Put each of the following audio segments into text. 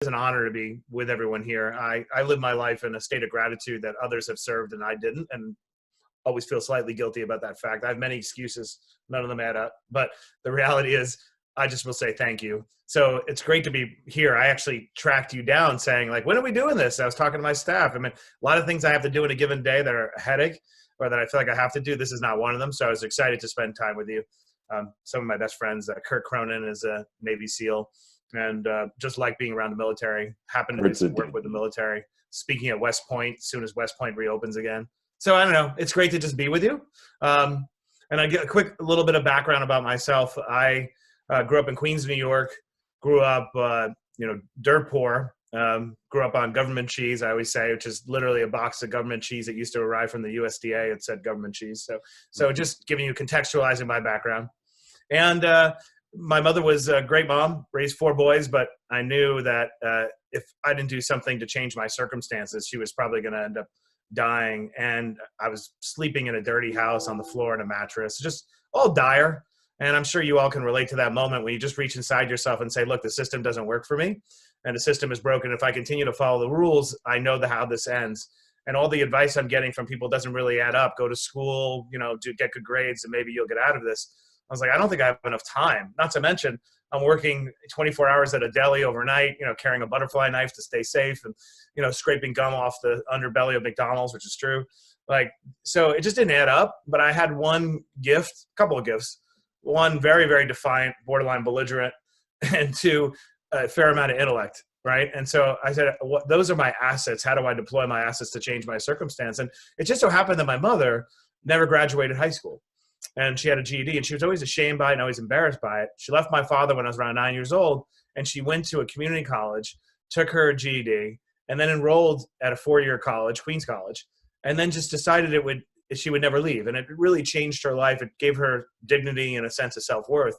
It's an honor to be with everyone here. I live my life in a state of gratitude that others have served and I didn't, and always feel slightly guilty about that fact. I have many excuses. None of them add up. But the reality is, I just will say thank you. So it's great to be here. I actually tracked you down saying, like, when are we doing this? I was talking to my staff. I mean, a lot of things I have to do in a given day that are a headache or that I feel like I have to do. This is not one of them. So I was excited to spend time with you. Some of my best friends, Kurt Cronin is a Navy SEAL, and just like being around the military, happened to do some work with the military, speaking at West Point as soon as West Point reopens again. So I don't know, it's great to just be with you. And I get a little bit of background about myself. I grew up in Queens, New York, grew up, dirt poor, grew up on government cheese, I always say, which is literally a box of government cheese that used to arrive from the USDA. It said government cheese. So just giving you, contextualizing my background. And my mother was a great mom, raised 4 boys, but I knew that if I didn't do something to change my circumstances, she was probably going to end up dying. And I was sleeping in a dirty house on the floor in a mattress, just all dire. And I'm sure you all can relate to that moment when you just reach inside yourself and say, look, the system doesn't work for me and the system is broken. If I continue to follow the rules, I know how this ends. And all the advice I'm getting from people doesn't really add up. Go to school, get good grades, and maybe you'll get out of this. I was like, I don't think I have enough time. Not to mention, I'm working 24 hours at a deli overnight, carrying a butterfly knife to stay safe and, scraping gum off the underbelly of McDonald's, which is true. So it just didn't add up. But I had one gift, a couple of gifts. One, very, very defiant, borderline belligerent, and 2, a fair amount of intellect, right? And so I said, those are my assets. How do I deploy my assets to change my circumstance? And it just so happened that my mother never graduated high school. And she had a GED, and she was always ashamed by it and always embarrassed by it. She left my father when I was around 9 years old, and she went to a community college, took her GED, and then enrolled at a 4-year college, Queens College, and then just decided she would never leave. And it really changed her life. It gave her dignity and a sense of self-worth.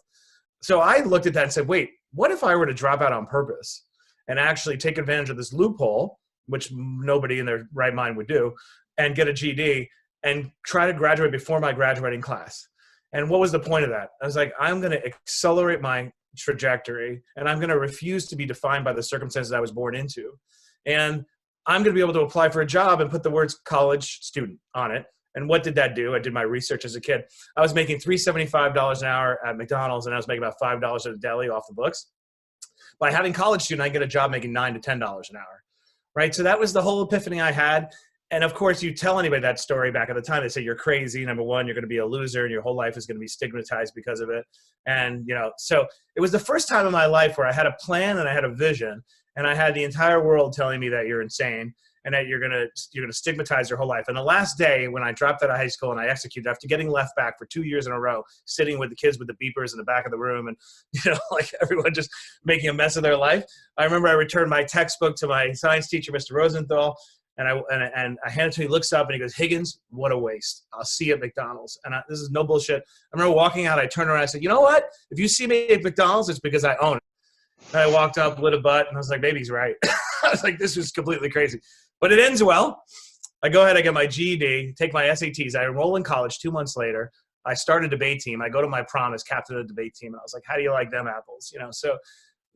So I looked at that and said, wait, what if I were to drop out on purpose and actually take advantage of this loophole, which nobody in their right mind would do, and get a GED and try to graduate before my graduating class? And what was the point of that? I was like, I'm going to accelerate my trajectory, and I'm going to refuse to be defined by the circumstances I was born into. And I'm going to be able to apply for a job and put the words college student on it. And what did that do? I did my research as a kid. I was making $3.75 an hour at McDonald's, and I was making about $5 at a deli off the books. By having college student, I get a job making $9 to $10 an hour, right? So that was the whole epiphany I had. And of course, you tell anybody that story back at the time, they say you're crazy. Number one, you're going to be a loser, and your whole life is going to be stigmatized because of it. And so it was the first time in my life where I had a plan and I had a vision, and I had the entire world telling me that you're insane and that you're going to stigmatize your whole life. And the last day when I dropped out of high school and I executed after getting left back for 2 years in a row, sitting with the kids with the beepers in the back of the room and, everyone just making a mess of their life. I remember I returned my textbook to my science teacher, Mr. Rosenthal, and I handed it to him. He looks up and he goes, Higgins, what a waste. I'll see you at McDonald's. And this is no bullshit. I remember walking out, I turned around, I said, you know what? If you see me at McDonald's, it's because I own it. And I walked up, lit a butt, and I was like, maybe he's right. I was like, this was completely crazy. But it ends well. I go ahead, I get my GED, take my SATs. I enroll in college 2 months later. I start a debate team. I go to my prom as captain of the debate team. And I was like, how do you like them apples? So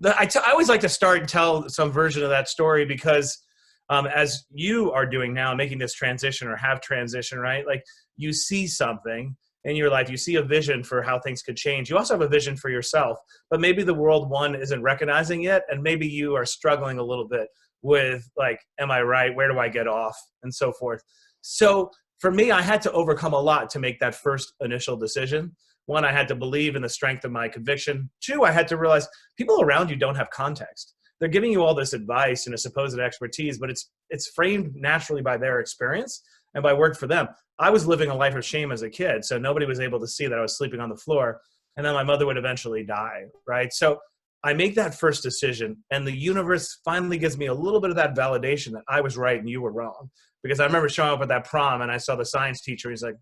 I always like to start and tell some version of that story because as you are doing now, making this transition or have transition, right? Like you see something in your life, you see a vision for how things could change. You also have a vision for yourself, but maybe the world one isn't recognizing it. And maybe you are struggling a little bit with like, am I right? Where do I get off? And so forth. So for me, I had to overcome a lot to make that first initial decision. One, I had to believe in the strength of my conviction. 2, I had to realize people around you don't have context. They're giving you all this advice and a supposed expertise, but it's framed naturally by their experience and by work for them. I was living a life of shame as a kid, so nobody was able to see that I was sleeping on the floor, and then my mother would eventually die, right? So I make that first decision, and the universe finally gives me a little bit of that validation that I was right and you were wrong. Because I remember showing up at that prom, and I saw the science teacher. He's like,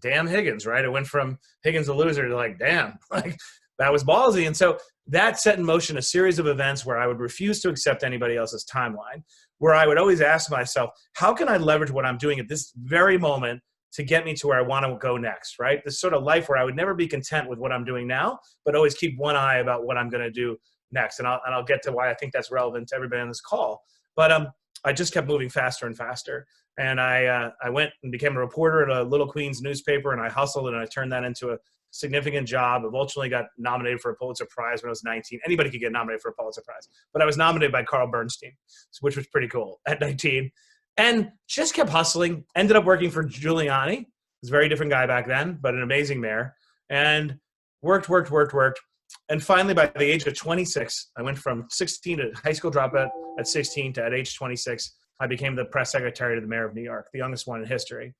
damn Higgins, right? It went from Higgins the loser to like, damn, like that was ballsy. And so that set in motion a series of events where I would refuse to accept anybody else's timeline, where I would always ask myself, how can I leverage what I'm doing at this very moment to get me to where I want to go next, right? This sort of life where I would never be content with what I'm doing now, but always keep one eye about what I'm going to do next. And I'll get to why I think that's relevant to everybody on this call. But I just kept moving faster and faster. And I went and became a reporter at a little Queens newspaper, and I hustled and I turned that into a significant job. I ultimately got nominated for a Pulitzer Prize when I was 19. Anybody could get nominated for a Pulitzer Prize, but I was nominated by Carl Bernstein, which was pretty cool at 19. And just kept hustling. Ended up working for Giuliani. He was a very different guy back then, but an amazing mayor. And worked. And finally, by the age of 26, I went from 16 to high school dropout at 16 to at age 26, I became the press secretary to the mayor of New York, the youngest one in history.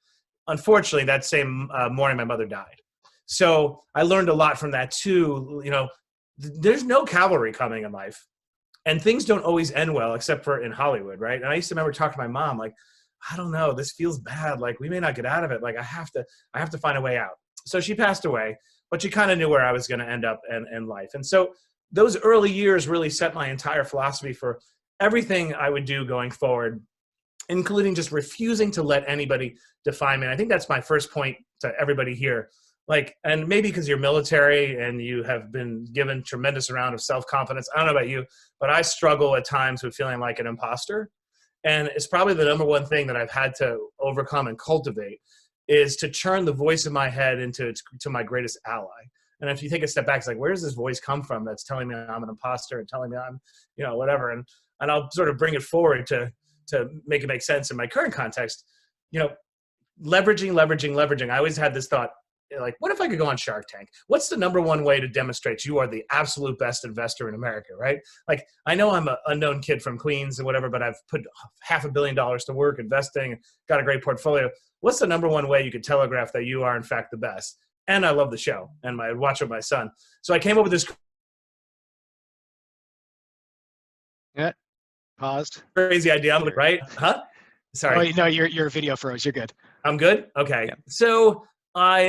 Unfortunately, that same morning, my mother died. So I learned a lot from that too. You know, there's no cavalry coming in life, and things don't always end well, except for in Hollywood, right? And I used to remember talking to my mom, like, I don't know, this feels bad. Like, we may not get out of it. Like, I have to find a way out. So she passed away, but she kind of knew where I was going to end up in life. And so those early years really set my entire philosophy for everything I would do going forward, including just refusing to let anybody define me. And I think that's my first point to everybody here. Like, and maybe because you're military and you have been given tremendous amount of self-confidence. I don't know about you, but I struggle at times with feeling like an imposter. And it's probably the number one thing that I've had to overcome and cultivate is to turn the voice in my head into my greatest ally. And if you take a step back, it's like, where does this voice come from that's telling me I'm an imposter and telling me I'm, you know, whatever. And I'll sort of bring it forward to make it make sense in my current context. You know, leveraging. I always had this thought, like, what if I could go on Shark Tank? What's the number one way to demonstrate you are the absolute best investor in America, right? Like, I know I'm an unknown kid from Queens or whatever, but I've put $500 million to work investing, got a great portfolio. What's the number one way you could telegraph that you are, in fact, the best? And I love the show, and I watch it with my son. So I came up with this Paused. crazy idea. I'm like, right? Huh? Sorry. Oh, no, your video froze. You're good. I'm good? Okay. Yeah. So I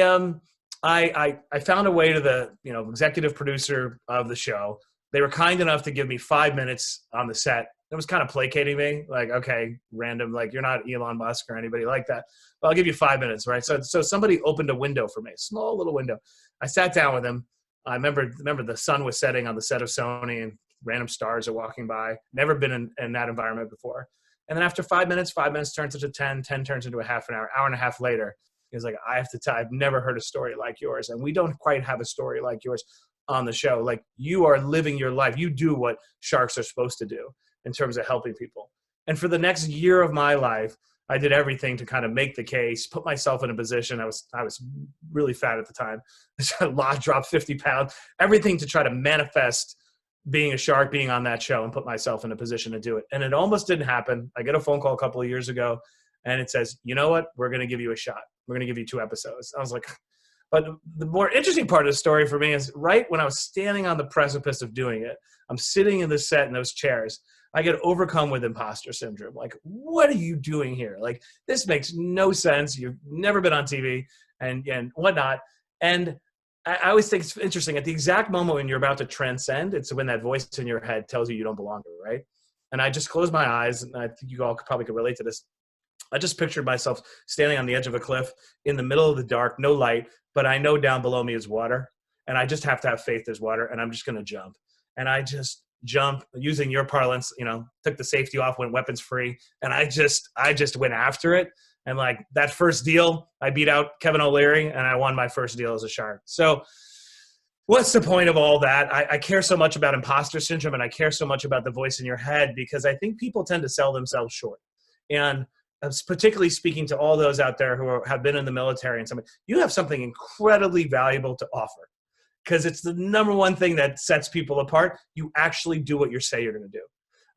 found a way to the, you know, executive producer of the show. They were kind enough to give me 5 minutes on the set. It was kind of placating me, like, okay, random, like, you're not Elon Musk or anybody like that. But I'll give you 5 minutes, right? So somebody opened a window for me, a small little window. I sat down with him. I remember the sun was setting on the set of Sony and random stars are walking by. Never been in that environment before. And then after 5 minutes turns into 10 turns into a half an hour and a half later, he was like, I have to tell, I've never heard a story like yours. And we don't quite have a story like yours on the show. Like, you are living your life. You do what sharks are supposed to do in terms of helping people. And for the next year of my life, I did everything to kind of make the case, put myself in a position. I was really fat at the time. I dropped 50 pounds, everything to try to manifest being a shark, being on that show, and put myself in a position to do it. And it almost didn't happen. I get a phone call a couple of years ago, and it says, you know what? We're going to give you a shot. We're going to give you 2 episodes. I was like, but the more interesting part of the story for me is right when I was standing on the precipice of doing it, I'm sitting in the set in those chairs. I get overcome with imposter syndrome. Like, what are you doing here? Like, this makes no sense. You've never been on TV and whatnot. And I always think it's interesting. At the exact moment when you're about to transcend, it's when that voice in your head tells you don't belong here, right? And I just closed my eyes, and I think you all probably could relate to this. I just pictured myself standing on the edge of a cliff in the middle of the dark, no light, but I know down below me is water, and I just have to have faith there's water, and I'm just going to jump. And I just jump, using your parlance, you know, took the safety off, went weapons free, and I just went after it. And like that first deal, I beat out Kevin O'Leary, and I won my first deal as a shark. So what's the point of all that? I care so much about imposter syndrome, and I care so much about the voice in your head, because I think people tend to sell themselves short. And particularly speaking to all those out there who have been in the military and something, you have something incredibly valuable to offer, because it's the number one thing that sets people apart. You actually do what you say you're going to do.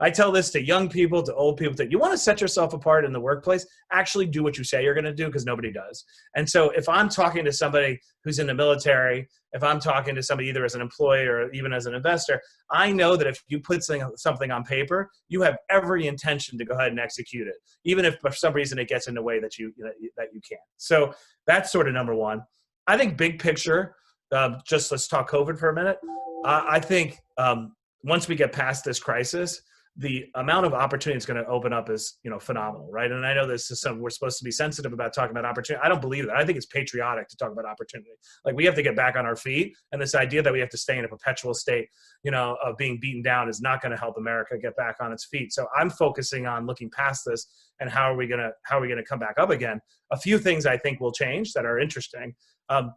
I tell this to young people, to old people, that you want to set yourself apart in the workplace, actually do what you say you're going to do, because nobody does. And so if I'm talking to somebody who's in the military, if I'm talking to somebody either as an employee or even as an investor, I know that if you put something on paper, you have every intention to go ahead and execute it, even if for some reason it gets in the way that you can't. So that's sort of number one. I think big picture, just let's talk COVID for a minute. I think once we get past this crisis, the amount of opportunity it's going to open up is, phenomenal, right? And I know this is we're supposed to be sensitive about talking about opportunity. I don't believe that. I think it's patriotic to talk about opportunity. Like, we have to get back on our feet, and this idea that we have to stay in a perpetual state, of being beaten down is not going to help America get back on its feet. So I'm focusing on looking past this and how are we going to come back up again? A few things I think will change that are interesting.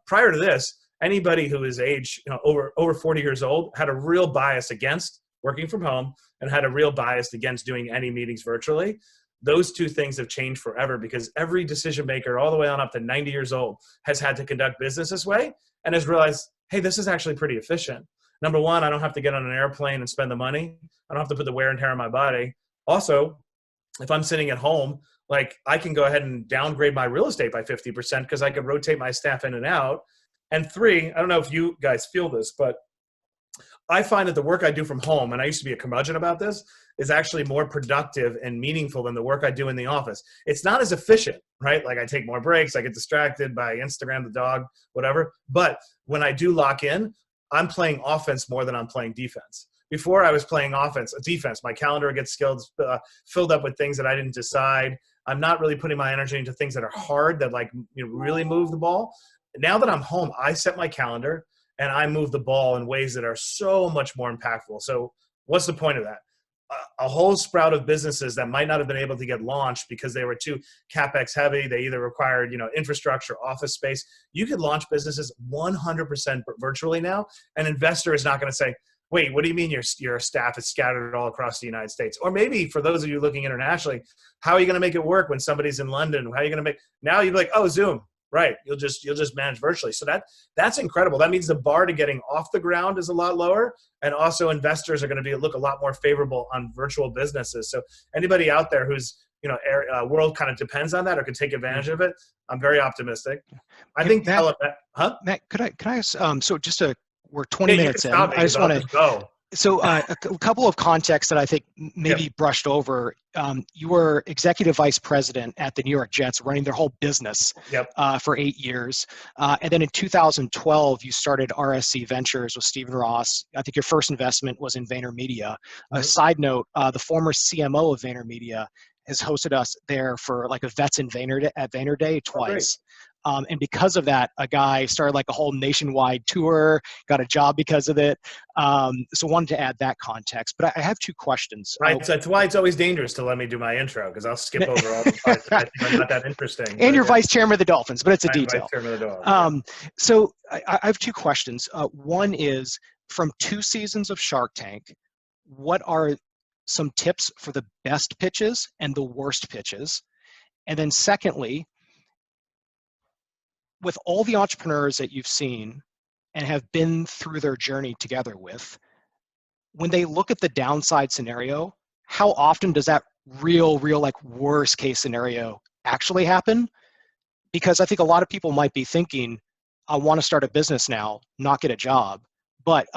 Prior to this, anybody who is age, over 40 years old had a real bias against working from home and had a real bias against doing any meetings virtually. Those two things have changed forever because every decision maker all the way on up to 90 years old has had to conduct business this way and has realized, hey, this is actually pretty efficient. Number one, I don't have to get on an airplane and spend the money. I don't have to put the wear and tear on my body. Also, if I'm sitting at home, like, I can go ahead and downgrade my real estate by 50% because I could rotate my staff in and out. And three, I don't know if you guys feel this, but I find that the work I do from home, and I used to be a curmudgeon about this, is actually more productive and meaningful than the work I do in the office. It's not as efficient, right? Like, I take more breaks, I get distracted by Instagram, the dog, whatever. But when I do lock in, I'm playing offense more than I'm playing defense. Before, I was playing defense. My calendar gets filled up with things that I didn't decide. I'm not really putting my energy into things that are hard, that really move the ball. Now that I'm home, I set my calendar and I move the ball in ways that are so much more impactful. So what's the point of that? A whole sprout of businesses that might not have been able to get launched because they were too CapEx heavy. They either required, infrastructure, office space. You could launch businesses 100% virtually now. An investor is not going to say, wait, what do you mean your staff is scattered all across the United States? Or maybe for those of you looking internationally, how are you going to make it work when somebody's in London? How are you going to now you'd be like, oh, Zoom. Right. You'll just manage virtually. So that's incredible. That means the bar to getting off the ground is a lot lower. And also investors are going to look a lot more favorable on virtual businesses. So anybody out there who's, world kind of depends on that or could take advantage of it, I'm very optimistic. I think Matt, could I ask, we're 20 minutes in. I just want to go. So a couple of contexts that I think maybe brushed over. You were executive vice president at the New York Jets, running their whole business for 8 years. And then in 2012, you started RSE Ventures with Stephen Ross. I think your first investment was in VaynerMedia. A side note, the former CMO of VaynerMedia has hosted us there for like a Vets in Vayner at Vayner Day twice. And because of that, a guy started like a whole nationwide tour, got a job because of it. So wanted to add that context. But I have two questions. Right. So that's why it's always dangerous to let me do my intro, because I'll skip over all the parts that I think are not that interesting. And you're vice chairman of the Dolphins, but it's a detail. Vice chairman of the Dolphins. So I have two questions. One is, from 2 seasons of Shark Tank, what are some tips for the best pitches and the worst pitches? And then secondly, with all the entrepreneurs that you've seen and have been through their journey together with, when they look at the downside scenario, how often does that real like worst case scenario actually happen? Because I think a lot of people might be thinking, I want to start a business now, not get a job, but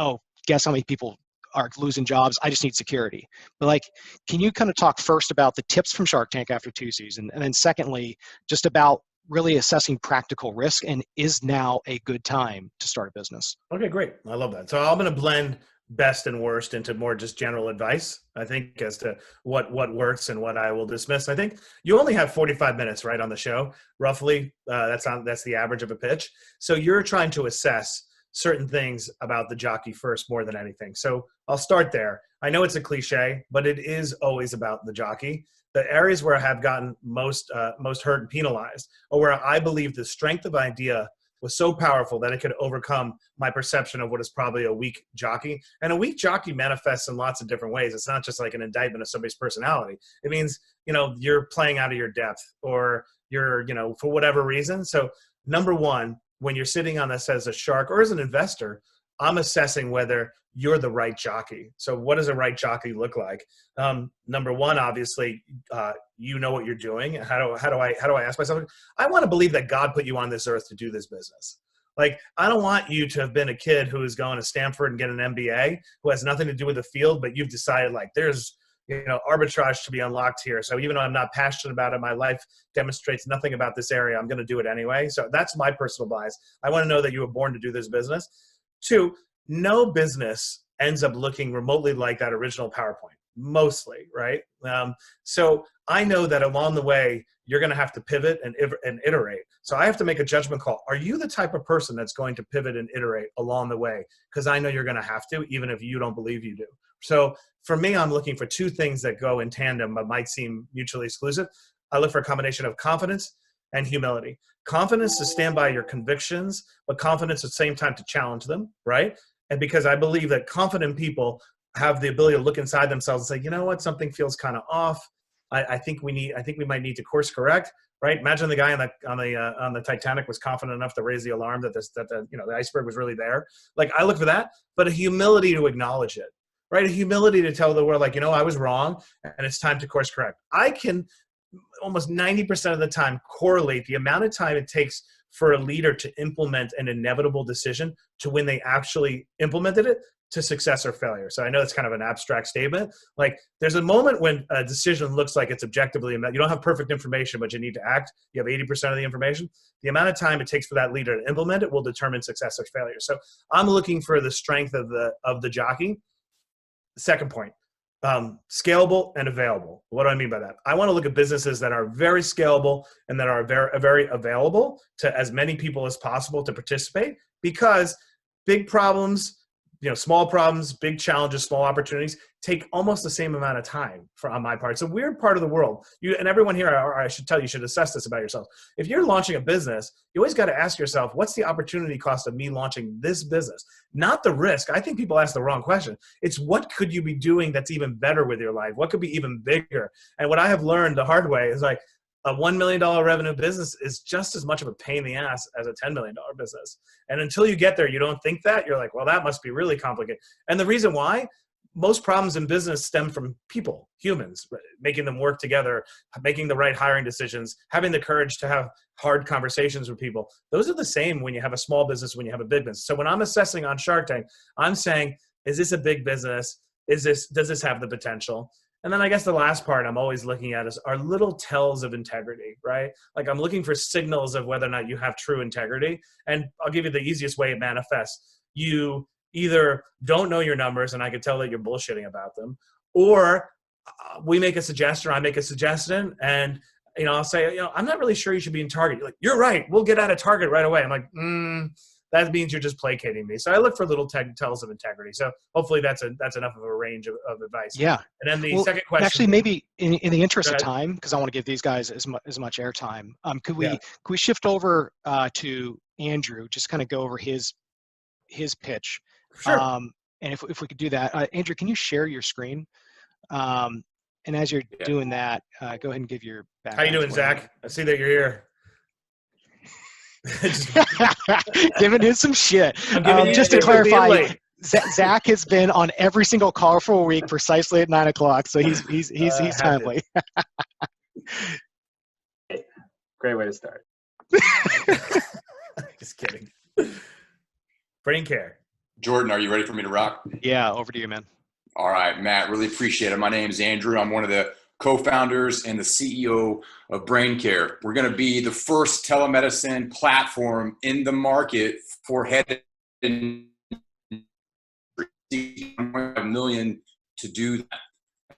guess how many people are losing jobs? I just need security. But like, can you kind of talk first about the tips from Shark Tank after 2 seasons, and then secondly, just about really assessing practical risk, and is now a good time to start a business? Okay, great. I love that. So I'm going to blend best and worst into more just general advice, I think, as to what works and what I will dismiss. I think you only have 45 minutes, right, on the show, roughly. That's the average of a pitch. So you're trying to assess certain things about the jockey first more than anything. So I'll start there. I know it's a cliche, but it is always about the jockey. The areas where I have gotten most hurt and penalized, or where I believe the strength of idea was so powerful that it could overcome my perception of what is probably a weak jockey. And a weak jockey manifests in lots of different ways. It's not just like an indictment of somebody's personality. It means, you're playing out of your depth, or you're, for whatever reason. So number one, when you're sitting on this as a shark or as an investor, I'm assessing whether you're the right jockey. So what does a right jockey look like? Number one, obviously, you know what you're doing. How do I ask myself? I want to believe that God put you on this earth to do this business. Like, I don't want you to have been a kid who is going to Stanford and get an MBA, who has nothing to do with the field, but you've decided like there's, arbitrage to be unlocked here. So even though I'm not passionate about it, my life demonstrates nothing about this area, I'm going to do it anyway. So that's my personal bias. I want to know that you were born to do this business. 2, no business ends up looking remotely like that original PowerPoint. mostly, right? So I know that along the way, you're going to have to pivot and iterate. So I have to make a judgment call. Are you the type of person that's going to pivot and iterate along the way? Because I know you're going to have to, even if you don't believe you do. So for me, I'm looking for two things that go in tandem, but might seem mutually exclusive. I look for a combination of confidence and humility. Confidence to stand by your convictions, but confidence at the same time to challenge them, right? And because I believe that confident people have the ability to look inside themselves and say, you know what, something feels kind of off. I think we might need to course correct, right? Imagine the guy on the Titanic was confident enough to raise the alarm that the iceberg was really there. Like, I look for that, but a humility to acknowledge it, right? A humility to tell the world, like, I was wrong and it's time to course correct. I can almost 90% of the time correlate the amount of time it takes for a leader to implement an inevitable decision to when they actually implemented it to success or failure. So I know it's kind of an abstract statement. Like, there's a moment when a decision looks like it's objectively, you don't have perfect information, but you need to act. You have 80% of the information. The amount of time it takes for that leader to implement it will determine success or failure. So I'm looking for the strength of the jockey. Second point, scalable and available. What do I mean by that? I want to look at businesses that are very scalable and that are very, very available to as many people as possible to participate, because big problems, small problems, big challenges, small opportunities take almost the same amount of time on my part. It's a weird part of the world. You and everyone here, or I should tell you, should assess this about yourself. If you're launching a business, you always got to ask yourself, what's the opportunity cost of me launching this business? Not the risk. I think people ask the wrong question. It's what could you be doing that's even better with your life? What could be even bigger? And what I have learned the hard way is, like, a $1 million revenue business is just as much of a pain in the ass as a $10 million business. And until you get there, you don't think that. You're like, well, that must be really complicated. And the reason why, most problems in business stem from people, humans, making them work together, making the right hiring decisions, having the courage to have hard conversations with people. Those are the same when you have a small business, when you have a big business. So when I'm assessing on Shark Tank, I'm saying, is this a big business? Does this have the potential? And then I guess the last part I'm always looking at is our little tells of integrity, right? Like, I'm looking for signals of whether or not you have true integrity. And I'll give you the easiest way it manifests. You either don't know your numbers, and I can tell that you're bullshitting about them, or we make a suggestion, or I make a suggestion, and I'll say, I'm not really sure you should be in Target. You're like, you're right, we'll get out of Target right away. I'm like, that means you're just placating me. So I look for little tells of integrity. So hopefully that's enough of a range of advice. Yeah. And then the second question. Actually, maybe in the interest of time, because I want to give these guys as much airtime, could we shift over to Andrew, just kind of go over his pitch? Sure. And if we could do that, Andrew, can you share your screen? And as you're doing that, go ahead and give your background. How you doing, Zach? I see that you're here. Giving him some shit. Just to clarify, Zach has been on every single call for a week precisely at 9 o'clock, so he's timely. Great way to start. Just kidding. Brain care. Jordan, are you ready for me to rock? Yeah, over to you, man. All right, Matt, really appreciate it. My name is Andrew. I'm one of the co-founders and the CEO of Brain Care. We're going to be the first telemedicine platform in the market for head and $1 million to do that.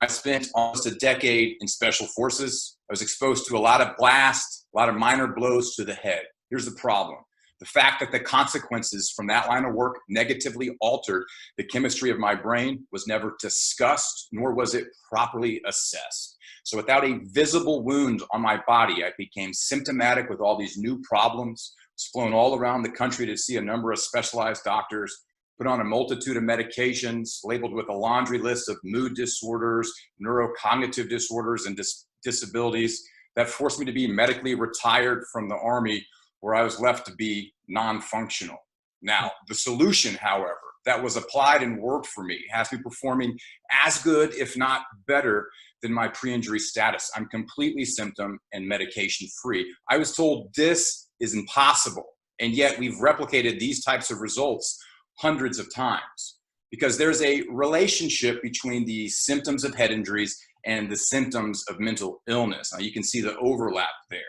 I spent almost a decade in special forces. I was exposed to a lot of blasts, a lot of minor blows to the head. Here's the problem. The fact that the consequences from that line of work negatively altered the chemistry of my brain was never discussed, nor was it properly assessed. So without a visible wound on my body, I became symptomatic with all these new problems. I was flown all around the country to see a number of specialized doctors, put on a multitude of medications, labeled with a laundry list of mood disorders, neurocognitive disorders, and disabilities that forced me to be medically retired from the Army, where I was left to be non-functional. Now, the solution, however, that was applied and worked for me has me performing as good, if not better, than my pre-injury status. I'm completely symptom and medication free. I was told this is impossible, and yet we've replicated these types of results hundreds of times, because there's a relationship between the symptoms of head injuries and the symptoms of mental illness. Now, you can see the overlap there.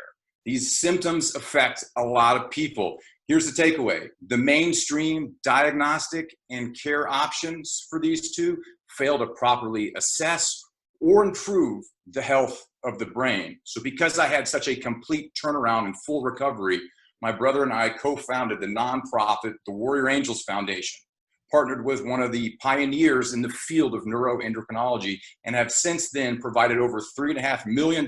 These symptoms affect a lot of people. Here's the takeaway. The mainstream diagnostic and care options for these two fail to properly assess or improve the health of the brain. So because I had such a complete turnaround and full recovery, my brother and I co-founded the nonprofit, the Warrior Angels Foundation, partnered with one of the pioneers in the field of neuroendocrinology, and have since then provided over $3.5 million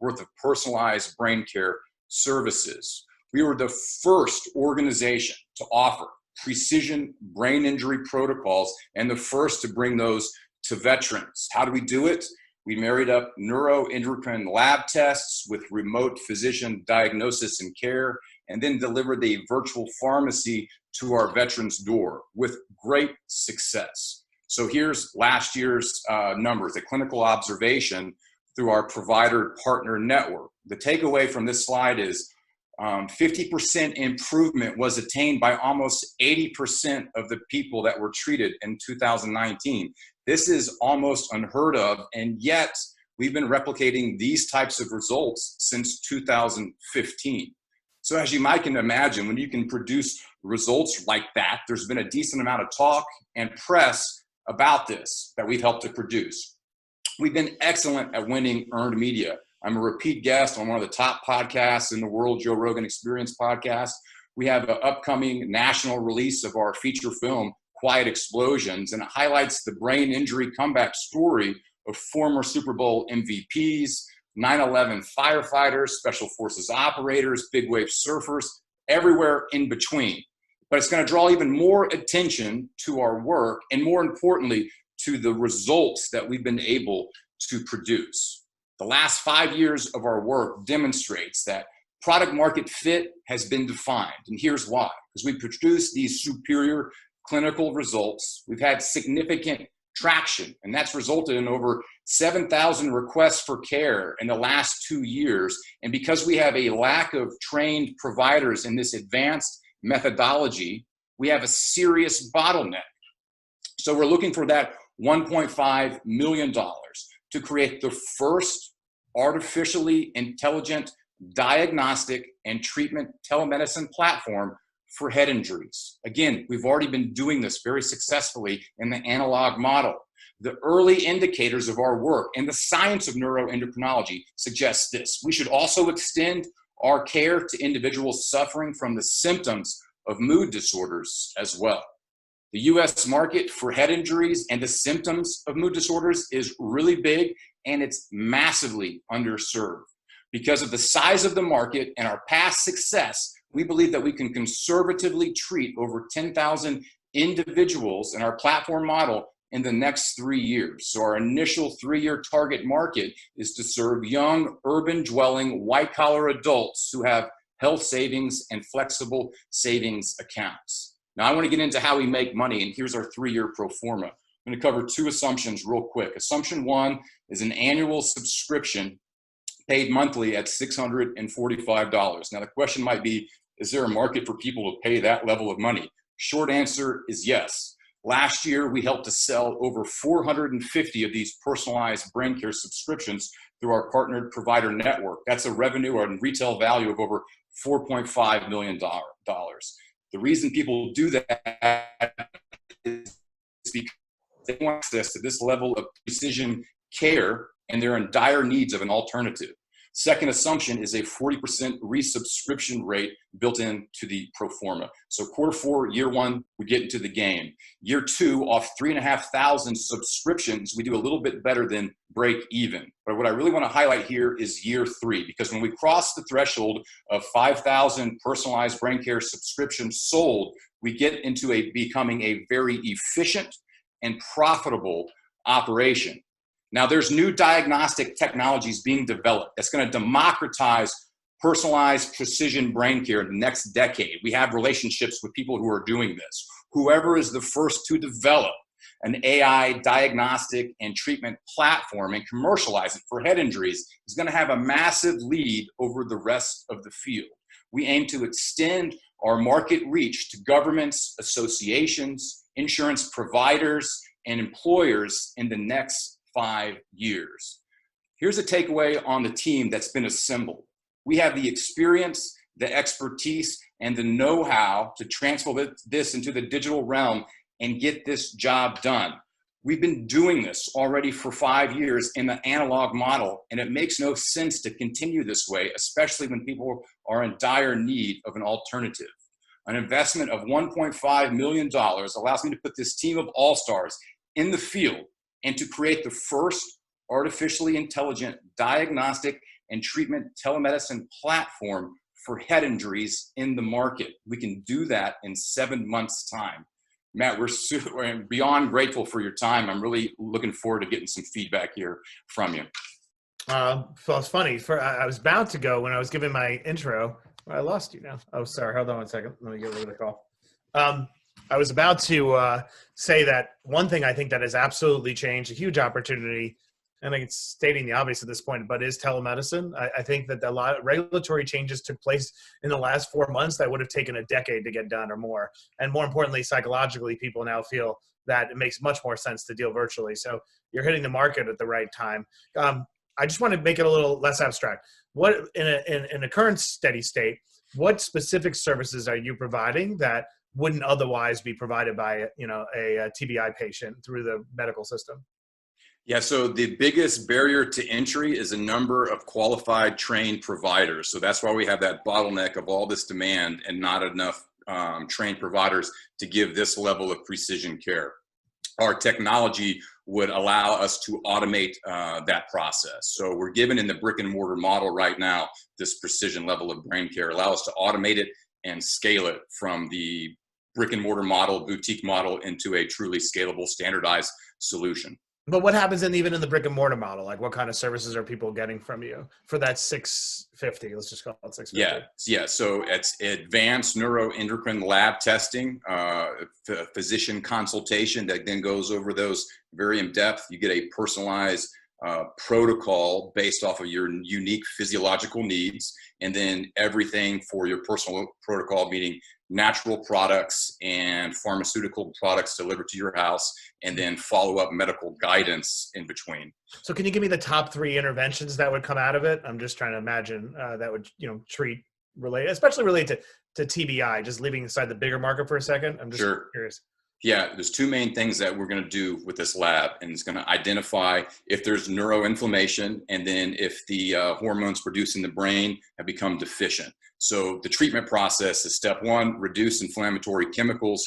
worth of personalized brain care services. We were the first organization to offer precision brain injury protocols and the first to bring those to veterans. How do we do it? We married up neuroendocrine lab tests with remote physician diagnosis and care, and then delivered a virtual pharmacy to our veterans' door with great success. So here's last year's numbers, a clinical observation through our provider partner network. The takeaway from this slide is 50% improvement was attained by almost 80% of the people that were treated in 2019. This is almost unheard of, and yet we've been replicating these types of results since 2015. So as you might can imagine, when you can produce results like that, there's been a decent amount of talk and press about this that we've helped to produce. We've been excellent at winning earned media. I'm a repeat guest on one of the top podcasts in the world, Joe Rogan Experience podcast. We have an upcoming national release of our feature film, Quiet Explosions, and it highlights the brain injury comeback story of former Super Bowl MVPs, 9/11 firefighters, special forces operators, big wave surfers, everywhere in between. But it's going to draw even more attention to our work, and more importantly, to the results that we've been able to produce. The last 5 years of our work demonstrates that product market fit has been defined. And here's why. Because we produced these superior clinical results. We've had significant traction, and that's resulted in over 7,000 requests for care in the last 2 years. And because we have a lack of trained providers in this advanced methodology, we have a serious bottleneck. So we're looking for that $1.5 million to create the first artificially intelligent diagnostic and treatment telemedicine platform for head injuries. Again, we've already been doing this very successfully in the analog model. The early indicators of our work and the science of neuroendocrinology suggests this. We should also extend our care to individuals suffering from the symptoms of mood disorders as well. The US market for head injuries and the symptoms of mood disorders is really big, and it's massively underserved. Because of the size of the market and our past success, we believe that we can conservatively treat over 10,000 individuals in our platform model in the next 3 years. So our initial 3-year target market is to serve young, urban-dwelling, white-collar adults who have health savings and flexible savings accounts. Now, I want to get into how we make money, and here's our 3-year pro forma. I'm going to cover 2 assumptions real quick. Assumption 1 is an annual subscription paid monthly at $645. Now, the question might be, is there a market for people to pay that level of money? Short answer is yes. Last year, we helped to sell over 450 of these personalized brain care subscriptions through our partnered provider network. That's a revenue or retail value of over $4.5 million. The reason people do that is because they want access to this level of precision care, and they're in dire needs of an alternative. Second assumption is a 40% resubscription rate built into the pro forma. So Q4, year 1, we get into the game. Year 2, off 3,500 subscriptions, we do a little bit better than break even. But what I really want to highlight here is year 3, because when we cross the threshold of 5,000 personalized brain care subscriptions sold, we get into becoming a very efficient and profitable operation. Now, there's new diagnostic technologies being developed that's going to democratize personalized precision brain care in the next decade. We have relationships with people who are doing this. Whoever is the first to develop an AI diagnostic and treatment platform and commercialize it for head injuries is going to have a massive lead over the rest of the field. We aim to extend our market reach to governments, associations, insurance providers, and employers in the next 5 years. Here's a takeaway on the team that's been assembled. We have the experience, the expertise, and the know-how to transfer this into the digital realm and get this job done. We've been doing this already for 5 years in the analog model, and it makes no sense to continue this way, especially when people are in dire need of an alternative. An investment of $1.5 million allows me to put this team of all-stars in the field and to create the first artificially intelligent diagnostic and treatment telemedicine platform for head injuries in the market. We can do that in 7 months' time. Matt, we're beyond grateful for your time. I'm really looking forward to getting some feedback here from you. Well, it's funny. I was about to go when I was giving my intro. I lost you now. Oh, sorry. Hold on one second. Let me get rid of the call. I was about to say that one thing I think that has absolutely changed, a huge opportunity, and it's stating the obvious at this point, but is telemedicine. I think that a lot of regulatory changes took place in the last 4 months that would have taken a decade to get done or more. And more importantly, psychologically, people now feel that it makes much more sense to deal virtually. So you're hitting the market at the right time. I just want to make it a little less abstract. What in a current steady state, what specific services are you providing that wouldn't otherwise be provided by a TBI patient through the medical system? Yeah, so the biggest barrier to entry is a number of qualified trained providers. So that's why we have that bottleneck of all this demand and not enough trained providers to give this level of precision care. Our technology would allow us to automate that process. So we're given in the brick and mortar model right now, this precision level of brain care, allow us to automate it and scale it from the brick and mortar model, boutique model, into a truly scalable, standardized solution. But what happens even in the brick and mortar model? Like what kind of services are people getting from you for that $650? Let's just call it $650. Yeah. So it's advanced neuroendocrine lab testing, physician consultation that then goes over those very in depth. You get a personalized protocol based off of your unique physiological needs, and then everything for your personal protocol, meaning natural products and pharmaceutical products delivered to your house, and then follow-up medical guidance in between. So can you give me the top 3 interventions that would come out of it? I'm just trying to imagine that would, treat related, especially related to TBI, just leaving aside the bigger market for a second. I'm just curious. Yeah, there's 2 main things that we're going to do with this lab, and it's going to identify if there's neuroinflammation, and then if the hormones produced in the brain have become deficient. So the treatment process is step 1, reduce inflammatory chemicals;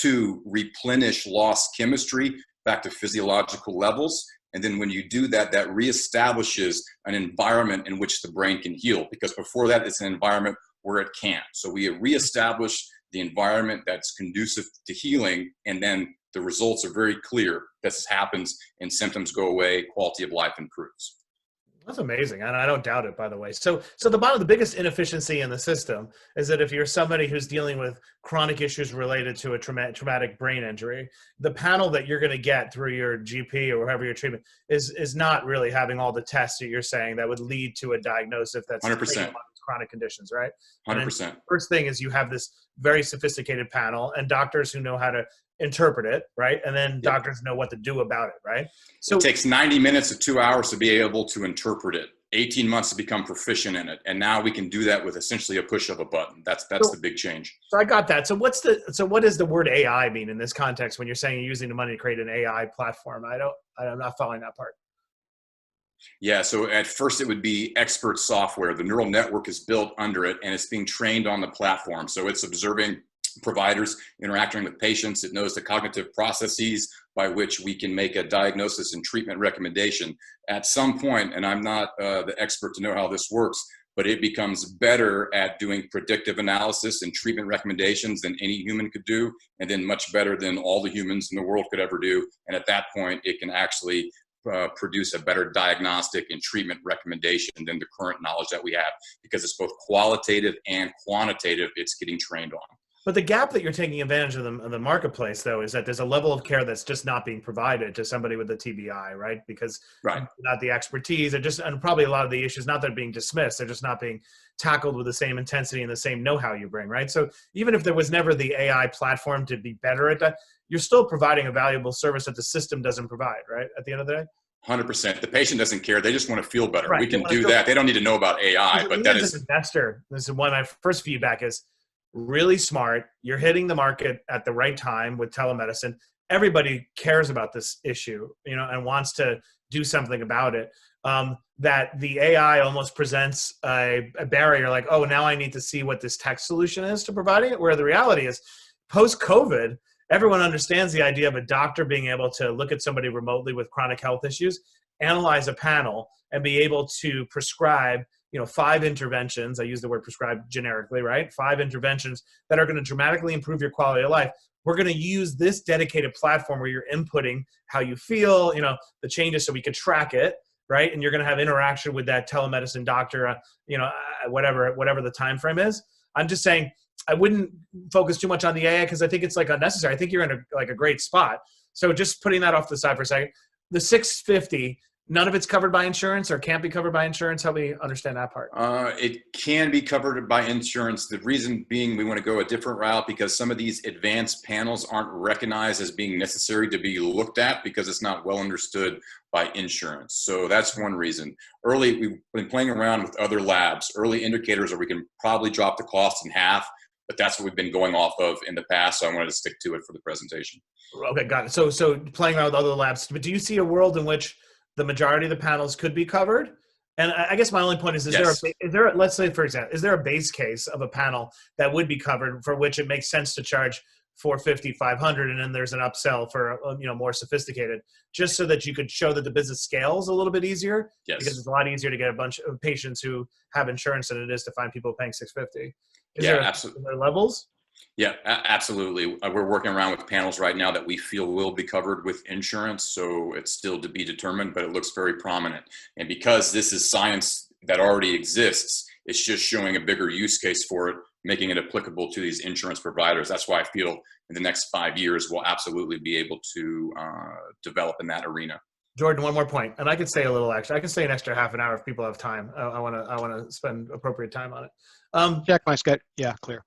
2, replenish lost chemistry back to physiological levels. And then when you do that, that reestablishes an environment in which the brain can heal, because before that, it's an environment where it can't. So we reestablish the environment that's conducive to healing, and then the results are very clear. This happens and symptoms go away, quality of life improves. That's amazing, and I don't doubt it, by the way. So the biggest inefficiency in the system is that if you're somebody who's dealing with chronic issues related to a traumatic brain injury, the panel that you're going to get through your GP or whoever your treatment is not really having all the tests that you're saying that would lead to a diagnosis that's 100%. Chronic conditions, right? 100%. First thing is you have this very sophisticated panel and doctors who know how to interpret it, right? And then doctors know what to do about it, right? So it takes 90 minutes to 2 hours to be able to interpret it, 18 months to become proficient in it. And now we can do that with essentially a push of a button. That's the big change. So I got that. So what does the word AI mean in this context when you're saying you're using the money to create an AI platform? I'm not following that part. Yeah, so at first it would be expert software. The neural network is built under it, and it's being trained on the platform. So it's observing providers interacting with patients. It knows the cognitive processes by which we can make a diagnosis and treatment recommendation. At some point, and I'm not the expert to know how this works, but it becomes better at doing predictive analysis and treatment recommendations than any human could do, and then much better than all the humans in the world could ever do. And at that point, it can actually produce a better diagnostic and treatment recommendation than the current knowledge that we have, because it's both qualitative and quantitative it's getting trained on. But the gap that you're taking advantage of the marketplace, though, is that there's a level of care that's just not being provided to somebody with a TBI, right? Because not the expertise, and probably a lot of the issues, not that they're being dismissed, they're just not being tackled with the same intensity and the same know-how you bring, right? So even if there was never the AI platform to be better at that, you're still providing a valuable service that the system doesn't provide, right? At the end of the day? 100%. The patient doesn't care. They just want to feel better. Right. We can do that. They don't need to know about AI, but that is... As an investor, this is one of my first feedback is really smart. You're hitting the market at the right time with telemedicine. everybody cares about this issue, and wants to do something about it. That the AI almost presents a barrier, like, oh, now I need to see what this tech solution is to providing it. Where the reality is, post-COVID, everyone understands the idea of a doctor being able to look at somebody remotely with chronic health issues, analyze a panel, and be able to prescribe 5 interventions. I use the word prescribe generically, right? 5 interventions that are going to dramatically improve your quality of life. We're going to use this dedicated platform where you're inputting how you feel, the changes, so we could track it, right? And you're going to have interaction with that telemedicine doctor, whatever the time frame is. I'm just saying, I wouldn't focus too much on the AI because I think it's like unnecessary. I think you're in a great spot. So just putting that off to the side for a second, the 650. None of it's covered by insurance or can't be covered by insurance. Help me understand that part. It can be covered by insurance. The reason being we want to go a different route because some of these advanced panels aren't recognized as being necessary to be looked at because it's not well understood by insurance. So that's one reason. We've been playing around with other labs, early indicators where we can probably drop the cost in half, but that's what we've been going off of in the past. So I wanted to stick to it for the presentation. Okay, got it. So playing around with other labs, but do you see a world in which the majority of the panels could be covered? And I guess my only point is there, let's say, for example, is there a base case of a panel that would be covered for which it makes sense to charge $450, $500, and then there's an upsell for, more sophisticated, just so that you could show that the business scales a little bit easier? Yes. Because it's a lot easier to get a bunch of patients who have insurance than it is to find people paying $650. Absolutely. Are there levels? Yeah, absolutely. We're working around with panels right now that we feel will be covered with insurance. So it's still to be determined, but it looks very prominent. And because this is science that already exists, it's just showing a bigger use case for it, making it applicable to these insurance providers. That's why I feel in the next 5 years, we'll absolutely be able to develop in that arena. Jordan, one more point, and I could stay a little extra. I can stay an extra half an hour if people have time. I want to spend appropriate time on it. Check my schedule. Yeah, clear.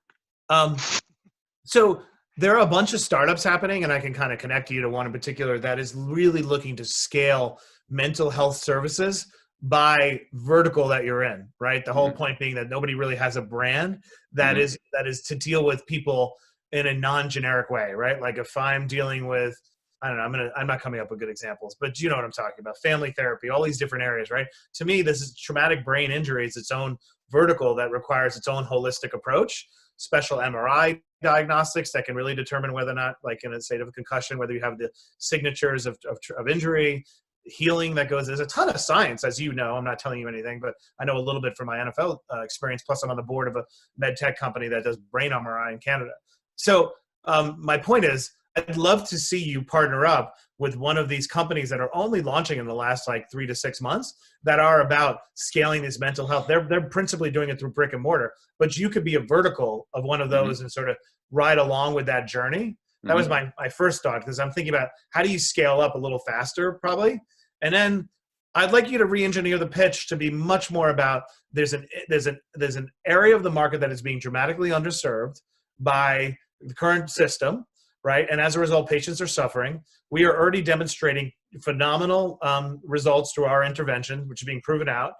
So there are a bunch of startups happening, and I can kind of connect you to one in particular that is really looking to scale mental health services by vertical that you're in, right? The whole point being that nobody really has a brand that is to deal with people in a non-generic way, right? Like if I'm dealing with, I don't know, I'm not coming up with good examples, but you know what I'm talking about. Family therapy, all these different areas, right? To me, this is traumatic brain injury. It's its own vertical that requires its own holistic approach. Special MRI diagnostics that can really determine whether or not, like in a state of concussion, whether you have the signatures of injury, healing that goes. There's a ton of science, as you know. I'm not telling you anything, but I know a little bit from my NFL experience. Plus, I'm on the board of a med tech company that does brain MRI in Canada. So my point is, I'd love to see you partner up with one of these companies that are only launching in the last 3 to 6 months that are about scaling this mental health. They're principally doing it through brick and mortar, but you could be a vertical of one of those and sort of ride along with that journey. That was my first thought, because I'm thinking about how do you scale up a little faster, probably. And then I'd like you to re-engineer the pitch to be much more about there's an area of the market that is being dramatically underserved by the current system, right? And as a result, patients are suffering. We are already demonstrating phenomenal results through our intervention, which is being proven out.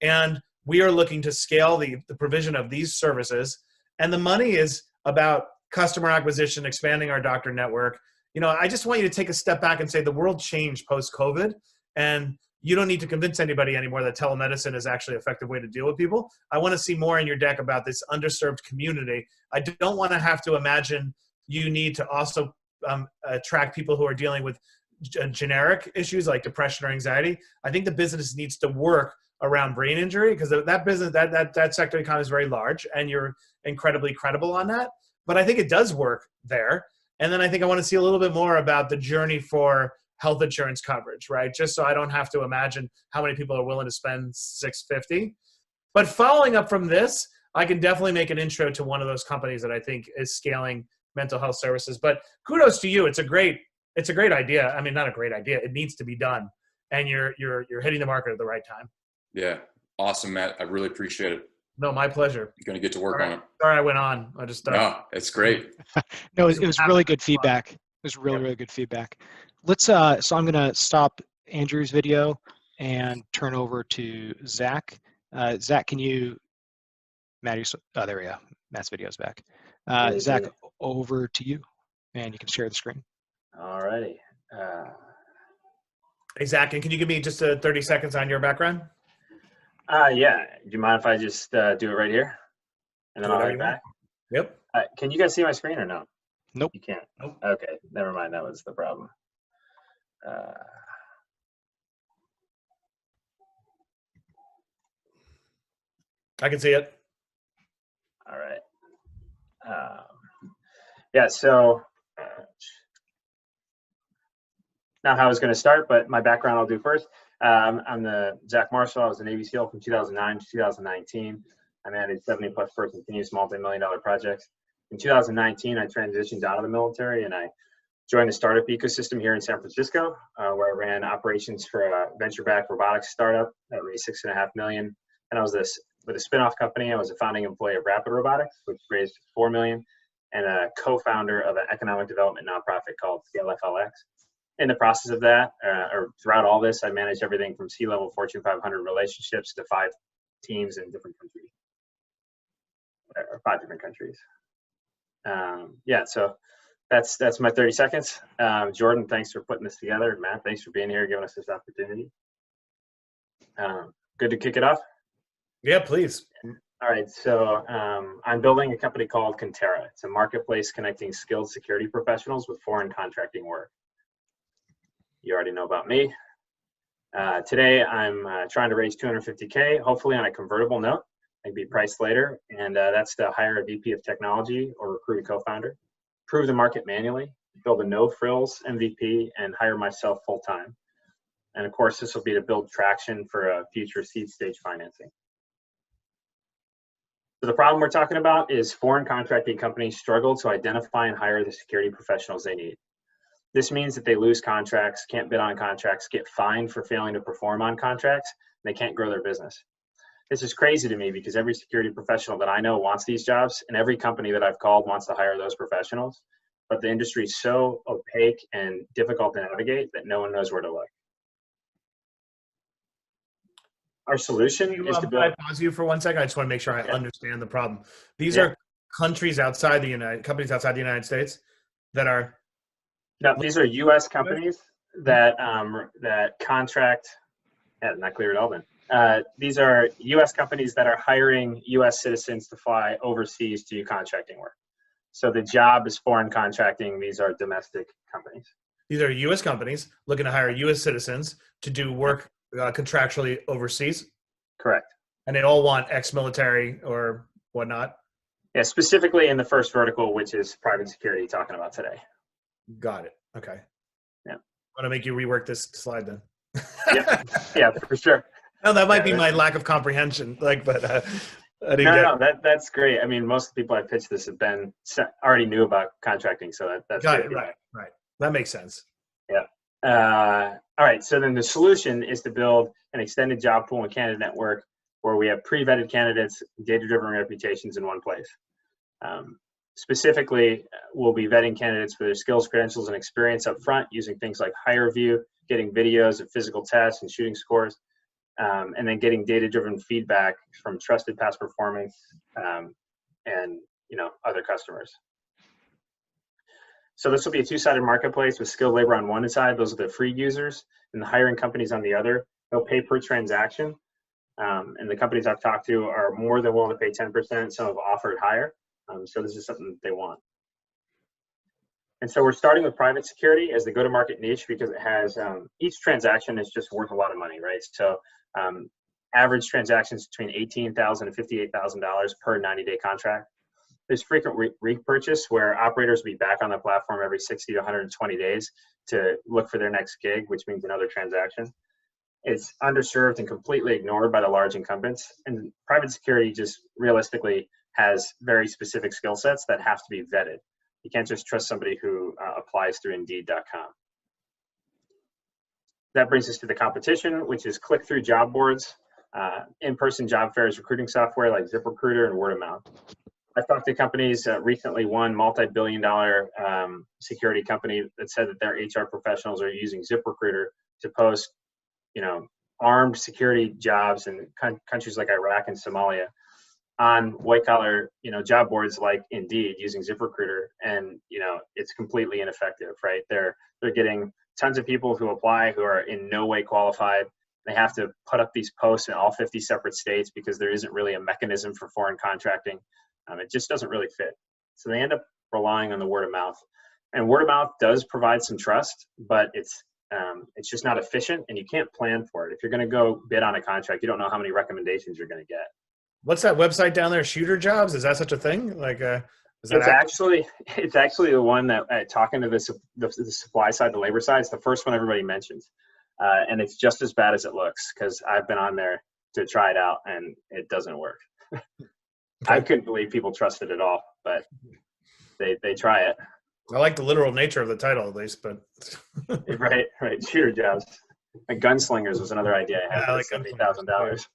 And we are looking to scale the provision of these services. And the money is about customer acquisition, expanding our doctor network. I just want you to take a step back and say the world changed post-COVID. And you don't need to convince anybody anymore that telemedicine is actually an effective way to deal with people. I want to see more in your deck about this underserved community. I don't want to have to imagine you need to also attract people who are dealing with generic issues like depression or anxiety. I think the business needs to work around brain injury, because that business, that sector economy is very large, and you're incredibly credible on that. But I think it does work there. And then I think I want to see a little bit more about the journey for health insurance coverage, right? Just so I don't have to imagine how many people are willing to spend $650. But following up from this, I can definitely make an intro to one of those companies that I think is scaling mental health services. But kudos to you. It's a great idea. I mean, not a great idea. It needs to be done. And you're hitting the market at the right time. Yeah. Awesome, Matt. I really appreciate it. No, my pleasure. You're going to get to work on it. Sorry I went on. I just No, it's great. No, it was really good feedback. It was really good feedback. Let's so I'm going to stop Andrew's video and turn over to Zach. Zach, can you, there we go. Matt's video is back. Zach, over to you, and you can share the screen. Alrighty. Hey, Zach, and can you give me just 30 seconds on your background? Yeah. Do you mind if I just do it right here? And then Do I'll whatever head you want. back? Yep. Can you guys see my screen or no? Nope. You can't. Nope. Okay. Never mind. That was the problem. I can see it. All right. Yeah. So not how I was going to start, but my background I'll do first. I'm the Zach Marshall. I was a Navy SEAL from 2009 to 2019. I managed 70+ person continuous multi-million-dollar projects. In 2019, I transitioned out of the military and I joined the startup ecosystem here in San Francisco, where I ran operations for a venture-backed robotics startup that raised $6.5 million. And I was with a spin-off company. I was a founding employee of Rapid Robotics, which raised $4 million, and a co-founder of an economic development nonprofit called Scale FLX. In the process of that, or throughout all this, I managed everything from C-level Fortune 500 relationships to 5 teams in different countries, or 5 different countries. Yeah, so that's my 30 seconds. Jordan, thanks for putting this together. Matt, thanks for being here, giving us this opportunity. Good to kick it off. Yeah, please. All right, so I'm building a company called Contera. It's a marketplace connecting skilled security professionals with foreign contracting work. You already know about me. Today, I'm trying to raise $250K, hopefully on a convertible note, maybe priced later, and that's to hire a VP of technology or recruit a co-founder, prove the market manually, build a no-frills MVP, and hire myself full-time. And of course, this will be to build traction for a future seed stage financing. So the problem we're talking about is foreign contracting companies struggle to identify and hire the security professionals they need. This means that they lose contracts, can't bid on contracts, get fined for failing to perform on contracts, and they can't grow their business. This is crazy to me because every security professional that I know wants these jobs, and every company that I've called wants to hire those professionals. But the industry is so opaque and difficult to navigate that no one knows where to look. Our solution is to build. Can I pause you for 1 second? I just want to make sure I understand the problem. These are countries outside companies outside the United States that are. No, these are U.S. companies that contract. Yeah, not clear at all then. These are U.S. companies that are hiring U.S. citizens to fly overseas to do contracting work. So the job is foreign contracting. These are domestic companies. These are U.S. companies looking to hire U.S. citizens to do work contractually overseas. Correct. And they all want ex-military or whatnot. Yeah, specifically in the first vertical, which is private security, talking about today. Got it. Okay. Yeah. I want to make you rework this slide then. Yeah, for sure. No, that might be my lack of comprehension. But I didn't No, that's great. I mean, most of the people I pitched this have already knew about contracting, so that's got it. Right. That makes sense. Yeah. All right. So then the solution is to build an extended job pool and candidate network where we have pre-vetted candidates, data-driven reputations in one place. Specifically, we'll be vetting candidates for their skills, credentials, and experience up front using things like HireVue, getting videos of physical tests and shooting scores, and then getting data-driven feedback from trusted past performance and other customers. So this will be a two-sided marketplace with skilled labor on one side. Those are the free users, and the hiring companies on the other. They'll pay per transaction, and the companies I've talked to are more than willing to pay 10%. Some have offered higher. So this is something that they want. And so we're starting with private security as the go-to-market niche because it has each transaction is just worth a lot of money, right? So average transactions between $18,000 and $58,000 per 90-day contract. There's frequent repurchase where operators will be back on the platform every 60 to 120 days to look for their next gig, which means another transaction. It's underserved and completely ignored by the large incumbents. And private security just realistically has very specific skill sets that have to be vetted. You can't just trust somebody who applies through Indeed.com. That brings us to the competition, which is click-through job boards, in-person job fairs, recruiting software like ZipRecruiter, and word of mouth. I've talked to companies recently, one multi-billion-dollar security company that said that their HR professionals are using ZipRecruiter to post, armed security jobs in countries like Iraq and Somalia. on white collar, job boards like Indeed using ZipRecruiter, and it's completely ineffective, right? They're getting tons of people who apply who are in no way qualified. They have to put up these posts in all 50 separate states because there isn't really a mechanism for foreign contracting. It just doesn't really fit. So they end up relying on the word of mouth, and word of mouth does provide some trust, but it's just not efficient, and you can't plan for it. If you're going to go bid on a contract, you don't know how many recommendations you're going to get. What's that website down there? Shooter Jobs? Is that such a thing? Like, is that it's actually the one that talking to the supply side, the labor side, it's the first one everybody mentions, and it's just as bad as it looks because I've been on there to try it out and it doesn't work. Okay. I couldn't believe people trust it at all, but they try it. I like the literal nature of the title at least, but right. Shooter Jobs. And Gunslingers was another idea I had. Like $70,000.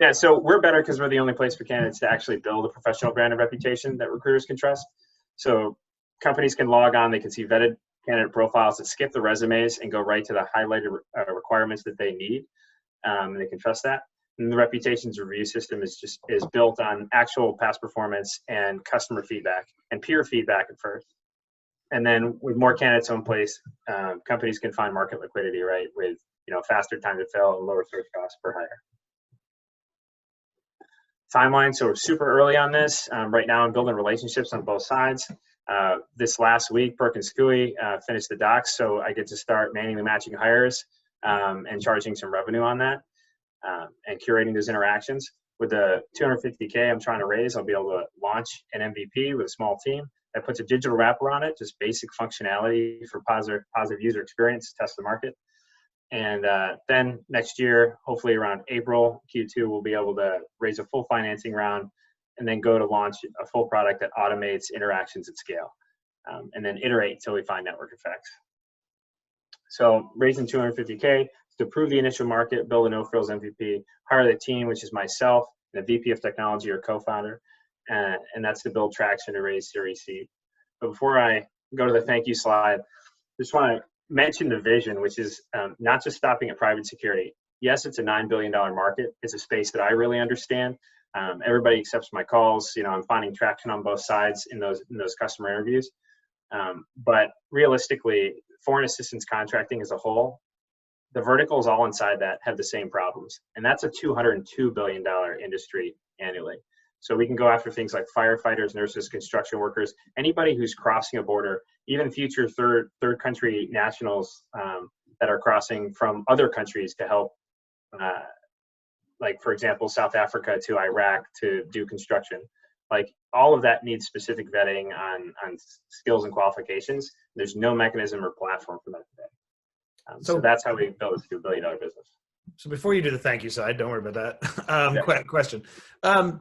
Yeah, so we're better because we're the only place for candidates to actually build a professional brand and reputation that recruiters can trust. So companies can log on, they can see vetted candidate profiles that skip the resumes and go right to the highlighted requirements that they need. And they can trust that. And the reputations review system is built on actual past performance and customer feedback and peer feedback at first. And then with more candidates in place, companies can find market liquidity, right, with faster time to fill and lower search costs per hire. Timeline, so we're super early on this. Right now I'm building relationships on both sides. This last week, Perkins Coie finished the docs, so I get to start manually matching hires and charging some revenue on that and curating those interactions. With the $250K I'm trying to raise, I'll be able to launch an MVP with a small team that puts a digital wrapper on it, just basic functionality for positive user experience, test the market. And then next year, hopefully around April, Q2, we'll be able to raise a full financing round and then go to launch a full product that automates interactions at scale and then iterate until we find network effects. So raising $250K to prove the initial market, build a no-frills MVP, hire the team, which is myself, and a VP of technology or co-founder, and that's to build traction to raise Series C. But before I go to the thank you slide, I just want to mention the vision, which is not just stopping at private security. Yes, it's a $9 billion market. It's a space that I really understand. Everybody accepts my calls. I'm finding traction on both sides in those customer interviews. But realistically, foreign assistance contracting as a whole, the verticals all inside that have the same problems. And that's a $202 billion industry annually. So we can go after things like firefighters, nurses, construction workers, anybody who's crossing a border, even future third country nationals that are crossing from other countries to help, like for example, South Africa to Iraq to do construction. Like all of that needs specific vetting on skills and qualifications. There's no mechanism or platform for that today. So that's how we built this $2 billion business. So before you do the thank you side, don't worry about that. Question. Boom.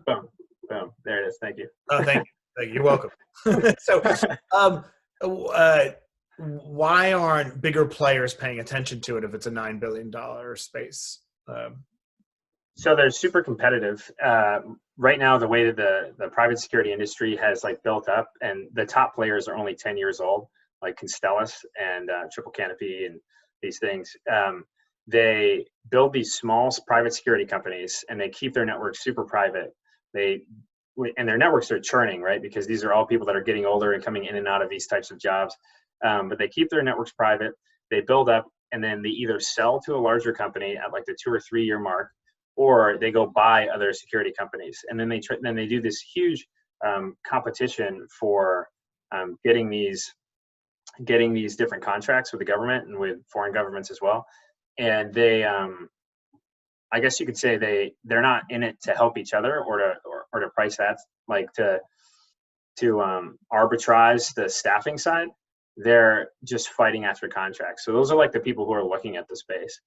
There it is. Thank you. Oh, thank you. You're welcome. So, why aren't bigger players paying attention to it if it's a $9 billion space? So they're super competitive. Right now, the way that the private security industry has built up, and the top players are only 10 years old, like Constellus and Triple Canopy and these things. They build these small private security companies, and they keep their networks super private. And their networks are churning, right? Because these are all people that are getting older and coming in and out of these types of jobs. But they keep their networks private. They build up, and then they either sell to a larger company at the 2 or 3 year mark, or they go buy other security companies. And then they do this huge competition for getting these different contracts with the government and with foreign governments as well. And they, I guess you could say they're not in it to help each other or to price that, to arbitrage the staffing side. They're just fighting after contracts. So those are the people who are looking at the space.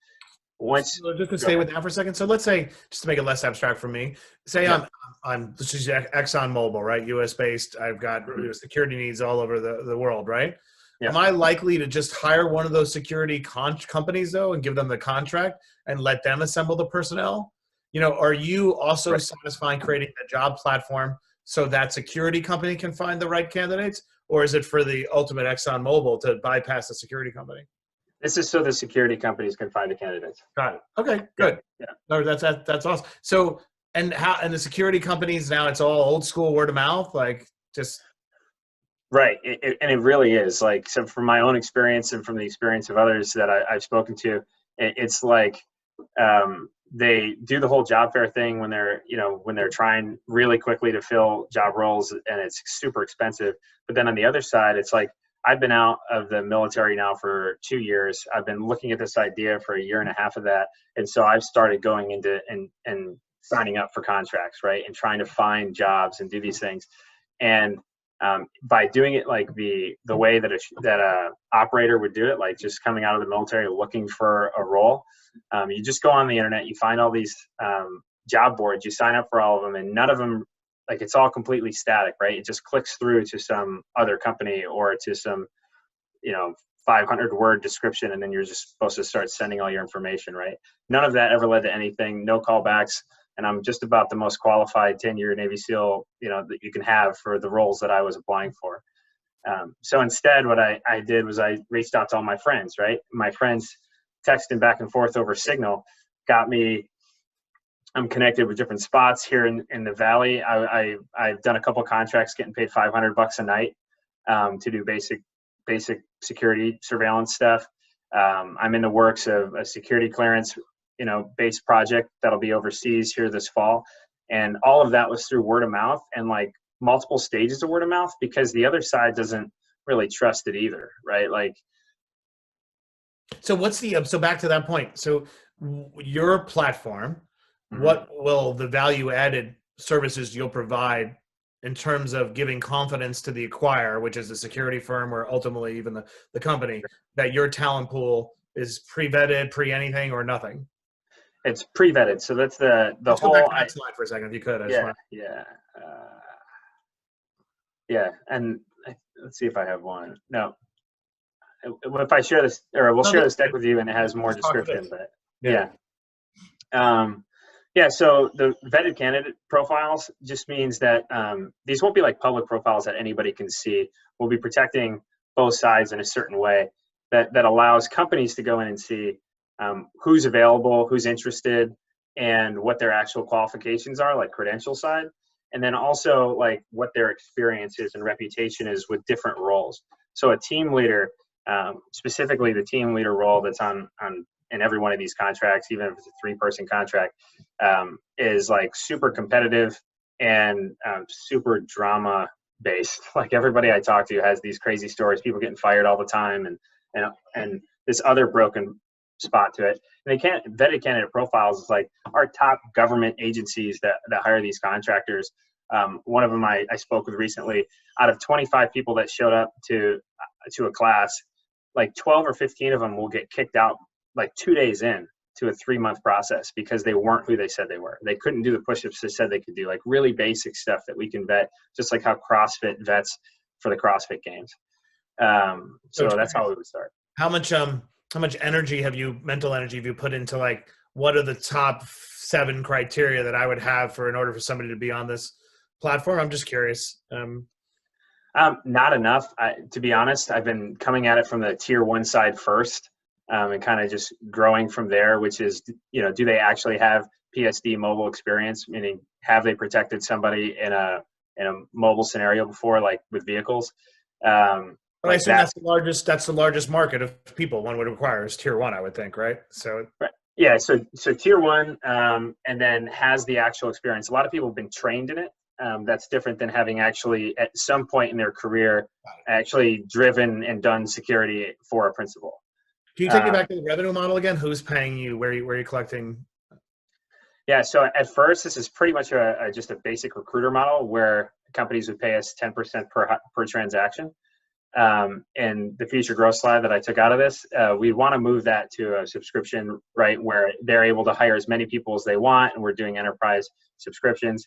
Just to stay with that for a second. So let's say, just to make it less abstract for me, say I'm this is ExxonMobil, right? US based. I've got security needs all over the world, right? Yeah. Am I likely to just hire one of those security companies though and give them the contract and let them assemble the personnel? Are you also satisfying creating a job platform so that security company can find the right candidates? Or is it for the ultimate ExxonMobil to bypass the security company? This is so the security companies can find the candidates. Got it. Okay, good. Yeah. No, that's awesome. So, and the security companies now, it's all old school word of mouth, like just. Right. And it really is, like, so from my own experience and from the experience of others that I've spoken to, it's like they do the whole job fair thing when they're trying really quickly to fill job roles, and it's super expensive. But then on the other side, it's like, I've been out of the military now for 2 years. I've been looking at this idea for a year and a half of that. And so I've started going into and signing up for contracts, right? And trying to find jobs and do these things. And by doing it like the way that a operator would do it, like just coming out of the military looking for a role, you just go on the internet, you find all these job boards, you sign up for all of them, and none of them, like, it's all completely static, right? It just clicks through to some other company or to some 500-word description, and then you're just supposed to start sending all your information, right? None of that ever led to anything, no callbacks. And I'm just about the most qualified 10-year Navy SEAL, that you can have for the roles that I was applying for. So instead, what I did was I reached out to all my friends, right? My friends texting back and forth over Signal got me. I'm connected with different spots here in the Valley. I've done a couple contracts getting paid $500 a night to do basic security surveillance stuff. I'm in the works of a security clearance, based project that'll be overseas here this fall. And all of that was through word of mouth and like multiple stages of word of mouth, because the other side doesn't really trust it either, right? Like, so so back to that point. So your platform, mm-hmm. What will the value added services you'll provide in terms of giving confidence to the acquirer, which is the security firm or ultimately even the company, that your talent pool is pre-vetted, pre-anything or nothing? It's pre-vetted. So that's the Let's whole. Go back to that slide for a second, if you could. Yeah. And let's see if I have one. No. If I share this, or we'll share this deck with you, and it has more description. But yeah. So the vetted candidate profiles just means that these won't be like public profiles that anybody can see. We'll be protecting both sides in a certain way that allows companies to go in and see who's available, who's interested, and what their actual qualifications are, like credential side. And then also like what their experience is and reputation is with different roles. So a team leader, specifically the team leader role that's on in every one of these contracts, even if it's a 3-person contract, is like super competitive and super drama based. Like everybody I talk to has these crazy stories, people getting fired all the time, and this other broken spot to it. And vetted candidate profiles is like our top government agencies that hire these contractors. One of them I spoke with recently. Out of 25 people that showed up to a class, like 12 or 15 of them will get kicked out like 2 days in to a 3-month process because they weren't who they said they were. They couldn't do the push-ups they said they could do, like really basic stuff that we can vet, just like how CrossFit vets for the CrossFit games. So that's how we would start. How much mental energy have you put into like, what are the top 7 criteria that I would have in order for somebody to be on this platform? I'm just curious. Not enough. To be honest, I've been coming at it from the tier 1 side first, and kind of just growing from there, which is, do they actually have PSD mobile experience? Meaning, have they protected somebody in a mobile scenario before, like with vehicles? But I assume that's the largest market of people one would require is tier 1, I would think, right? So right. Yeah, so tier 1, and then has the actual experience. A lot of people have been trained in it. That's different than having actually at some point in their career actually driven and done security for a principal. Can you take me back to the revenue model again? Who's paying you? Where are you collecting? Yeah, so at first, this is pretty much just a basic recruiter model where companies would pay us 10% per transaction. And the future growth slide that I took out of this, we want to move that to a subscription, right, where they're able to hire as many people as they want, and we're doing enterprise subscriptions.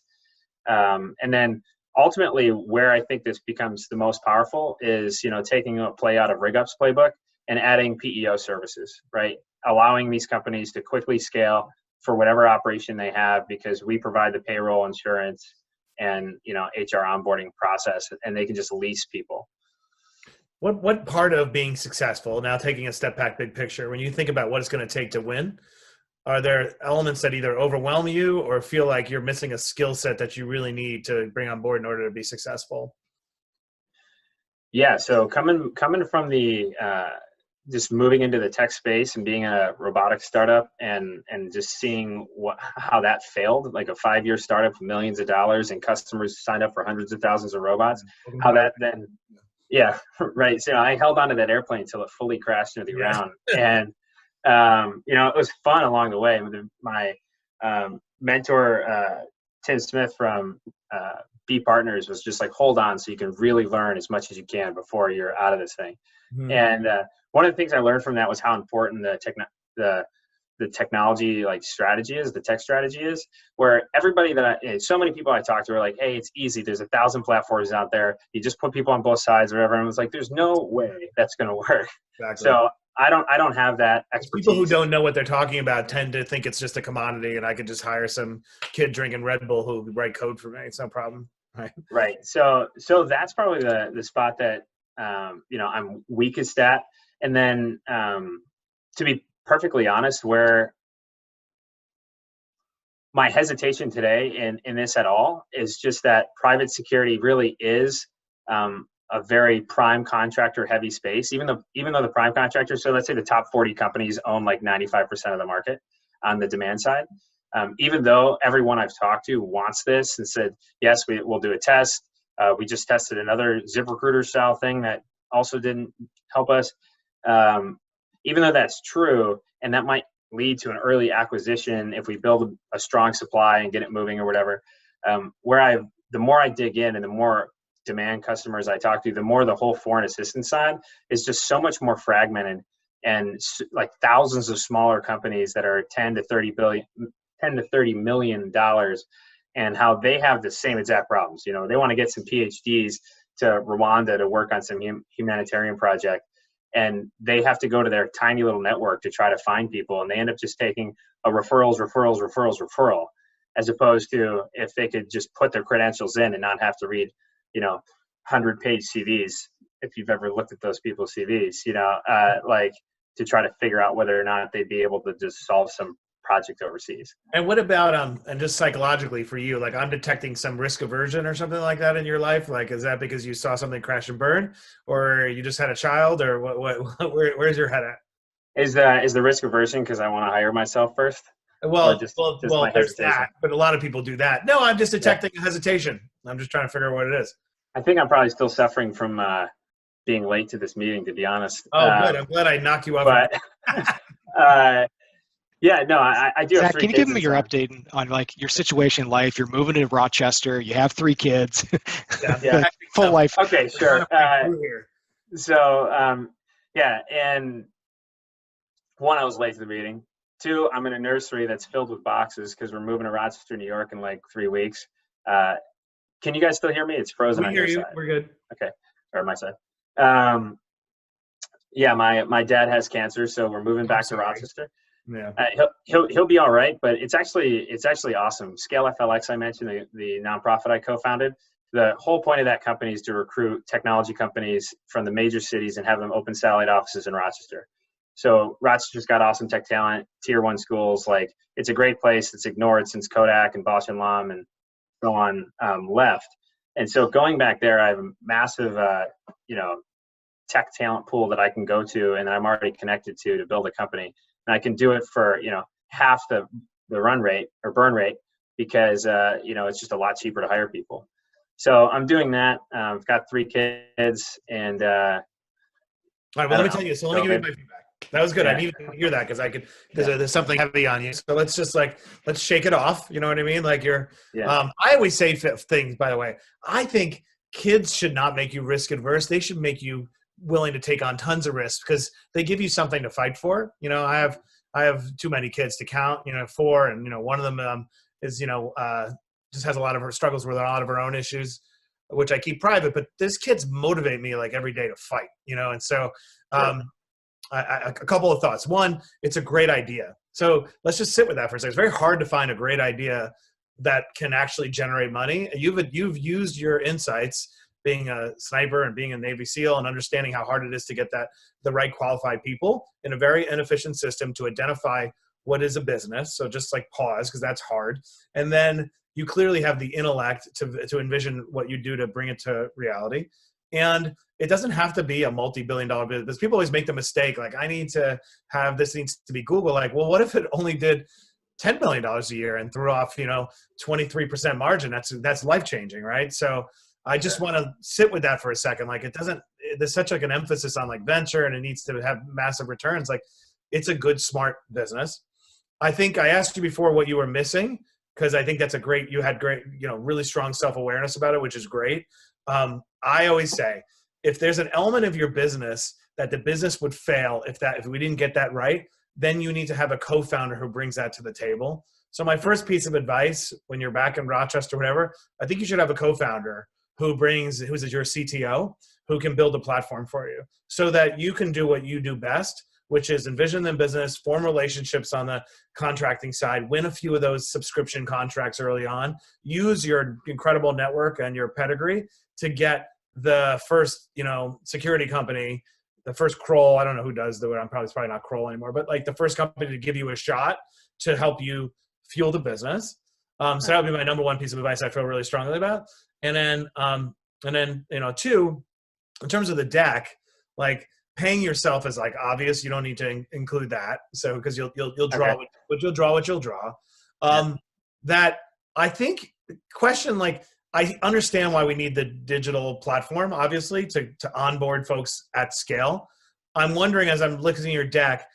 And then ultimately, where I think this becomes the most powerful is, taking a play out of RigUp's playbook and adding PEO services, right? Allowing these companies to quickly scale for whatever operation they have, because we provide the payroll, insurance, and HR onboarding process, and they can just lease people. What part of being successful, now taking a step back, big picture, when you think about what it's going to take to win, are there elements that either overwhelm you or feel like you're missing a skill set that you really need to bring on board in order to be successful? Yeah, so coming from the just moving into the tech space and being a robotics startup and just seeing how that failed, like a 5-year startup, millions of dollars, and customers signed up for hundreds of thousands of robots. How that then, yeah, right. So I held onto that airplane until it fully crashed into the ground, and it was fun along the way. My mentor, Tim Smith from B Partners, was just like, hold on so you can really learn as much as you can before you're out of this thing. Mm-hmm. And one of the things I learned from that was how important the technology strategy is, the tech strategy is, where everybody so many people I talked to are like, hey, it's easy. There's 1,000 platforms out there. You just put people on both sides or whatever. And I was like, there's no way that's going to work. Exactly. So I don't have that expertise. People who don't know what they're talking about tend to think it's just a commodity and I could just hire some kid drinking Red Bull who would write code for me. It's no problem. Right. So that's probably the spot that, I'm weakest at. And then to be perfectly honest, where my hesitation today in this at all is just that private security really is a very prime contractor heavy space, even though the prime contractors, so let's say the top 40 companies own like 95% of the market on the demand side. Even though everyone I've talked to wants this and said, yes, we'll do a test. We just tested another ZipRecruiter style thing that also didn't help us. Even though that's true, and that might lead to an early acquisition if we build a strong supply and get it moving or whatever, the more I dig in and the more demand customers I talk to, the more the whole foreign assistance side is just so much more fragmented, and like thousands of smaller companies that are $10 to $30 million, and how they have the same exact problems. They want to get some PhDs to Rwanda to work on some humanitarian project, and they have to go to their tiny little network to try to find people, and they end up just taking a referral, as opposed to if they could just put their credentials in and not have to read 100-page CVs, if you've ever looked at those people's CVs, to try to figure out whether or not they'd be able to just solve some project overseas. And what about and just psychologically for you, like I'm detecting some risk aversion or something like that in your life? Like, is that because you saw something crash and burn, or you just had a child, or where's your head at? Is the risk aversion because I want to hire myself first? Well, there's that, but a lot of people do that. No, I'm just detecting a hesitation. I'm just trying to figure out what it is. I think I'm probably still suffering from being late to this meeting, to be honest. Oh, good. I'm glad I knocked you off. But yeah, no, I do. Zach, can you give me your update on like your situation in life? You're moving to Rochester. You have 3 kids. Yeah. Full life. Okay, sure. Yeah, and 1, I was late to the meeting. 2, I'm in a nursery that's filled with boxes because we're moving to Rochester, New York in like 3 weeks. Can you guys still hear me? It's frozen on your side. We're good. Okay, or my side. Yeah, my dad has cancer, so we're moving back to Rochester. Yeah, he'll be all right, but it's actually awesome. Scale FLX, I mentioned, the nonprofit I co-founded. The whole point of that company is to recruit technology companies from the major cities and have them open satellite offices in Rochester. So Rochester's got awesome tech talent, tier 1 schools. Like, it's a great place. It's ignored since Kodak and Bausch and Lomb and so on left. And so going back there, I have a massive, tech talent pool that I can go to and I'm already connected to build a company. And I can do it for, half the run rate or burn rate because, it's just a lot cheaper to hire people. So I'm doing that. I've got 3 kids and, all right, well, let me tell you. So let me give you my feedback. That was good. Yeah. I needed to hear that because there's something heavy on you. So let's shake it off. You know what I mean? Like I always say things, by the way. I think kids should not make you risk adverse. They should make you willing to take on tons of risks because they give you something to fight for. I have too many kids to count, 4, and, one of them is, just has a lot of her struggles with a lot of her own issues, which I keep private, but these kids motivate me like every day to fight, and so, a couple of thoughts. 1, it's a great idea. So let's just sit with that for a second. It's very hard to find a great idea that can actually generate money. You've used your insights being a sniper and being a Navy SEAL and understanding how hard it is to get the right qualified people in a very inefficient system to identify what is a business. So just like pause, because that's hard. And then you clearly have the intellect to envision what you do to bring it to reality. And it doesn't have to be a multi-billion-dollar business. People always make the mistake, like, I need to have, this needs to be Google. Like, well, what if it only did $10 million a year and threw off, 23% margin? That's life-changing, right? So I just want to sit with that for a second. Like, there's such like an emphasis on like venture and it needs to have massive returns. Like, it's a good, smart business. I think I asked you before what you were missing, because I think that's you had great, really strong self-awareness about it, which is great. I always say, if there's an element of your business that the business would fail if we didn't get that right, then you need to have a co-founder who brings that to the table. So my first piece of advice, when you're back in Rochester or whatever, I think you should have a co-founder who's your CTO, who can build a platform for you so that you can do what you do best, which is envision the business, form relationships on the contracting side, win a few of those subscription contracts early on, use your incredible network and your pedigree to get the first, security company, the first Kroll, I don't know who does the, it's probably not Kroll anymore, but like the first company to give you a shot to help you fuel the business. So that would be my number one piece of advice I feel really strongly about. And then, two, in terms of the deck, like, paying yourself is like obvious. You don't need to include that. So, because you'll draw, okay, what you'll draw. That I think question, like, I understand why we need the digital platform, obviously, to onboard folks at scale. I'm wondering, as I'm looking at your deck,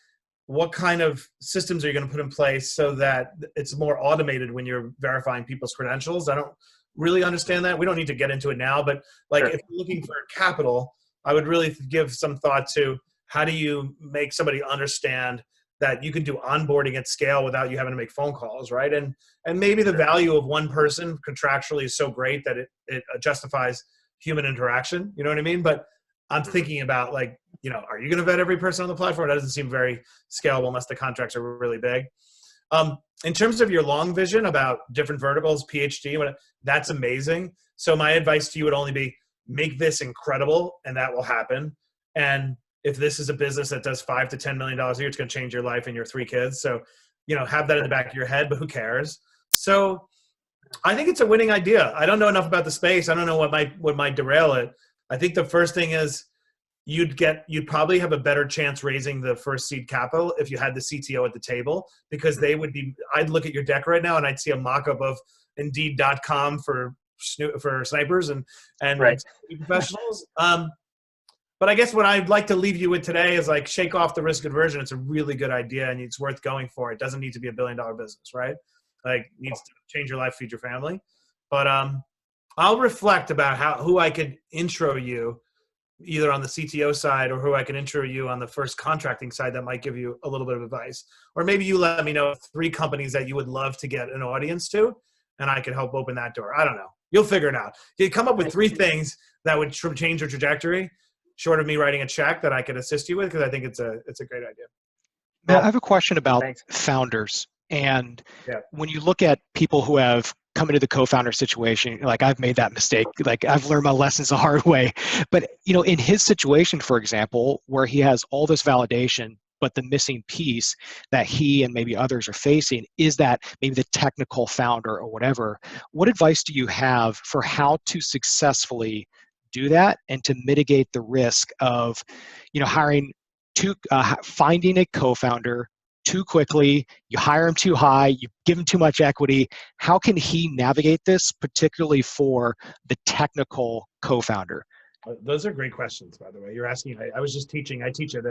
what kind of systems are you going to put in place so that it's more automated when you're verifying people's credentials? I don't really understand that. We don't need to get into it now, but like, sure, if you're looking for capital, I would really give some thought to how do you make somebody understand that you can do onboarding at scale without you having to make phone calls, right? And maybe the value of one person contractually is so great that it justifies human interaction. You know what I mean? But I'm thinking about, like, are you going to vet every person on the platform? That doesn't seem very scalable unless the contracts are really big. In terms of your long vision about different verticals, PhD, that's amazing. So my advice to you would only be, make this incredible, and that will happen. And if this is a business that does $5 to $10 million a year, it's going to change your life and your 3 kids. So, have that in the back of your head, but who cares? So I think it's a winning idea. I don't know enough about the space. I don't know what might derail it. I think the first thing is you'd probably have a better chance raising the first seed capital if you had the CTO at the table, because I'd look at your deck right now and I'd see a mock-up of Indeed.com for snipers and right, professionals. But I guess what I'd like to leave you with today is, like, shake off the risk aversion. It's a really good idea and it's worth going for. It doesn't need to be $1 billion business, right? Like, it needs to change your life, feed your family. But I'll reflect about who I could intro you, either on the CTO side or who I can intro you on the first contracting side that might give you a little bit of advice. Or maybe you let me know 3 companies that you would love to get an audience to, and I could help open that door. I don't know. You'll figure it out. You come up with 3 things that would change your trajectory, short of me writing a check, that I could assist you with, because I think it's a great idea. Now, I have a question about founders. And when you look at people who have come into the co-founder situation, like, I've made that mistake. Like, I've learned my lessons the hard way. But, in his situation, for example, where he has all this validation, but the missing piece that he and maybe others are facing is that maybe the technical founder or whatever. What advice do you have for how to successfully do that and to mitigate the risk of, finding a co-founder too quickly, you hire him too high, you give him too much equity? How can he navigate this, particularly for the technical co-founder? Those are great questions, by the way. You're asking, I was just teaching, I teach at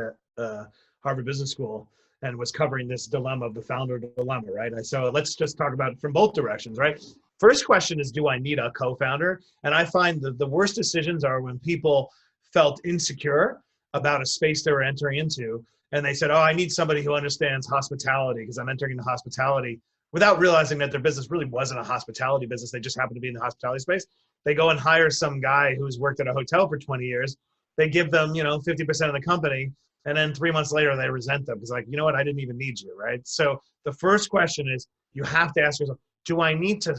Harvard Business School, and was covering this dilemma of the founder dilemma, right? So let's just talk about it from both directions, right? First question is, do I need a co-founder? And I find that the worst decisions are when people felt insecure about a space they were entering into, and they said, oh, I need somebody who understands hospitality because I'm entering into hospitality, without realizing that their business really wasn't a hospitality business. They just happened to be in the hospitality space. They go and hire some guy who's worked at a hotel for 20 years. They give them, 50% of the company. And then 3 months later, they resent them. It's like, you know what? I didn't even need you, right? So the first question is, you have to ask yourself, do I need to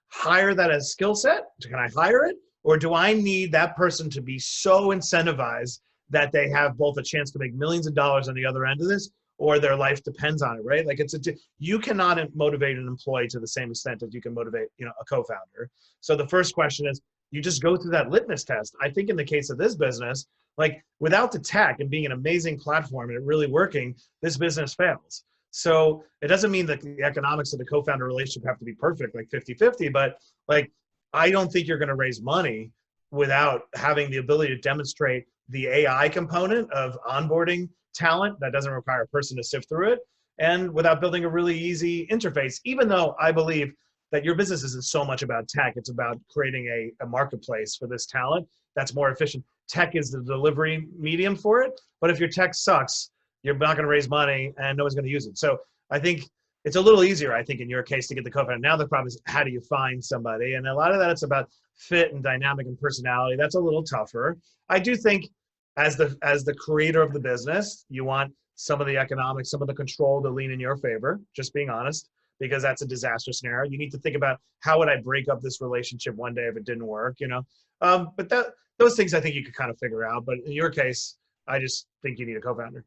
hire that as skill set? Can I hire it? Or do I need that person to be so incentivized that they have both a chance to make millions of dollars on the other end of this, or their life depends on it, right? Like you cannot motivate an employee to the same extent as you can motivate, a co-founder. So the first question is, you just go through that litmus test. I think in the case of this business, like without the tech and being an amazing platform and it really working, this business fails. So it doesn't mean that the economics of the co-founder relationship have to be perfect, like 50-50, but like, I don't think you're going to raise money without having the ability to demonstrate the AI component of onboarding talent that doesn't require a person to sift through it, and without building a really easy interface, even though I believe that your business isn't so much about tech, it's about creating a marketplace for this talent that's more efficient. Tech is the delivery medium for it, but if your tech sucks, you're not going to raise money and no one's going to use it. So I think it's a little easier, I think, in your case to get the co-founder. Now the problem is, how do you find somebody? And a lot of that, it's about fit and dynamic and personality. That's a little tougher. I do think as the creator of the business, you want some of the economics, some of the control to lean in your favor, just being honest, because that's a disaster scenario. You need to think about, how would I break up this relationship one day if it didn't work, But those things I think you could kind of figure out. But in your case, I just think you need a co-founder.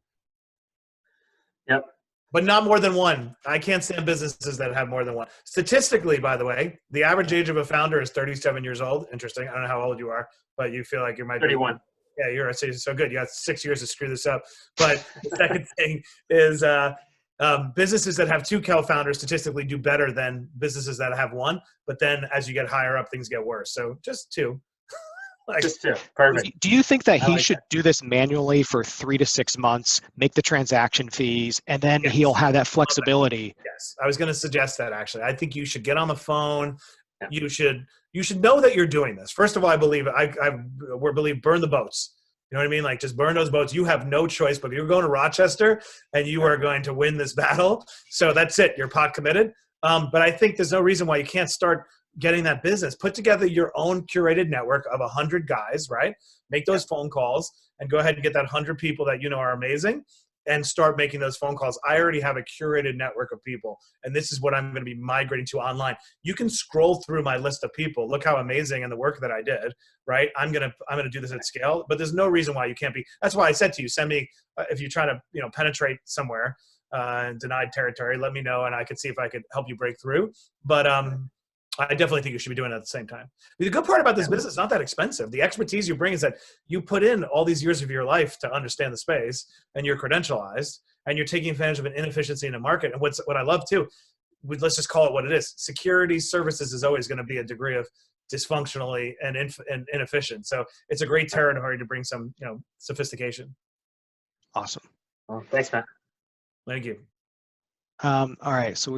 Yep. But not more than one. I can't stand businesses that have more than one. Statistically, by the way, the average age of a founder is 37 years old. Interesting. I don't know how old you are, but you feel like you might 31. be. Yeah, you're so good. You got 6 years to screw this up. But the second thing is businesses that have two co-founders statistically do better than businesses that have one. But then as you get higher up, things get worse. So just two. Just two. Perfect. Do you think that he should do this manually for 3 to 6 months, make the transaction fees, and then he'll have that flexibility? Yes, I was going to suggest that actually. I think you should get on the phone. Yeah. You should know that you're doing this. First of all, I believe burn the boats. You know what I mean? Like, just burn those boats. You have no choice, but you're going to Rochester and you are going to win this battle. So that's it. You're pot committed. But I think there's no reason why you can't start getting that business. Put together your own curated network of 100 guys, right? Make those phone calls and go ahead and get that 100 people that you know are amazing and start making those phone calls. I already have a curated network of people, and this is what I'm going to be migrating to online. You can scroll through my list of people. Look how amazing and the work that I did, right? I'm going to do this at scale, but there's no reason why you can't be. That's why I said to you, send me, if you try to, penetrate somewhere in denied territory, let me know and I could see if I could help you break through. But, I definitely think you should be doing it at the same time. The good part about this business is not that expensive. The expertise you bring is that you put in all these years of your life to understand the space, and you're credentialized, and you're taking advantage of an inefficiency in the market. And what I love too, let's just call it what it is. Security services is always going to be a degree of dysfunctionally and inefficient. So it's a great territory to bring some, sophistication. Awesome. Well, thanks, Matt. Thank you. All right. So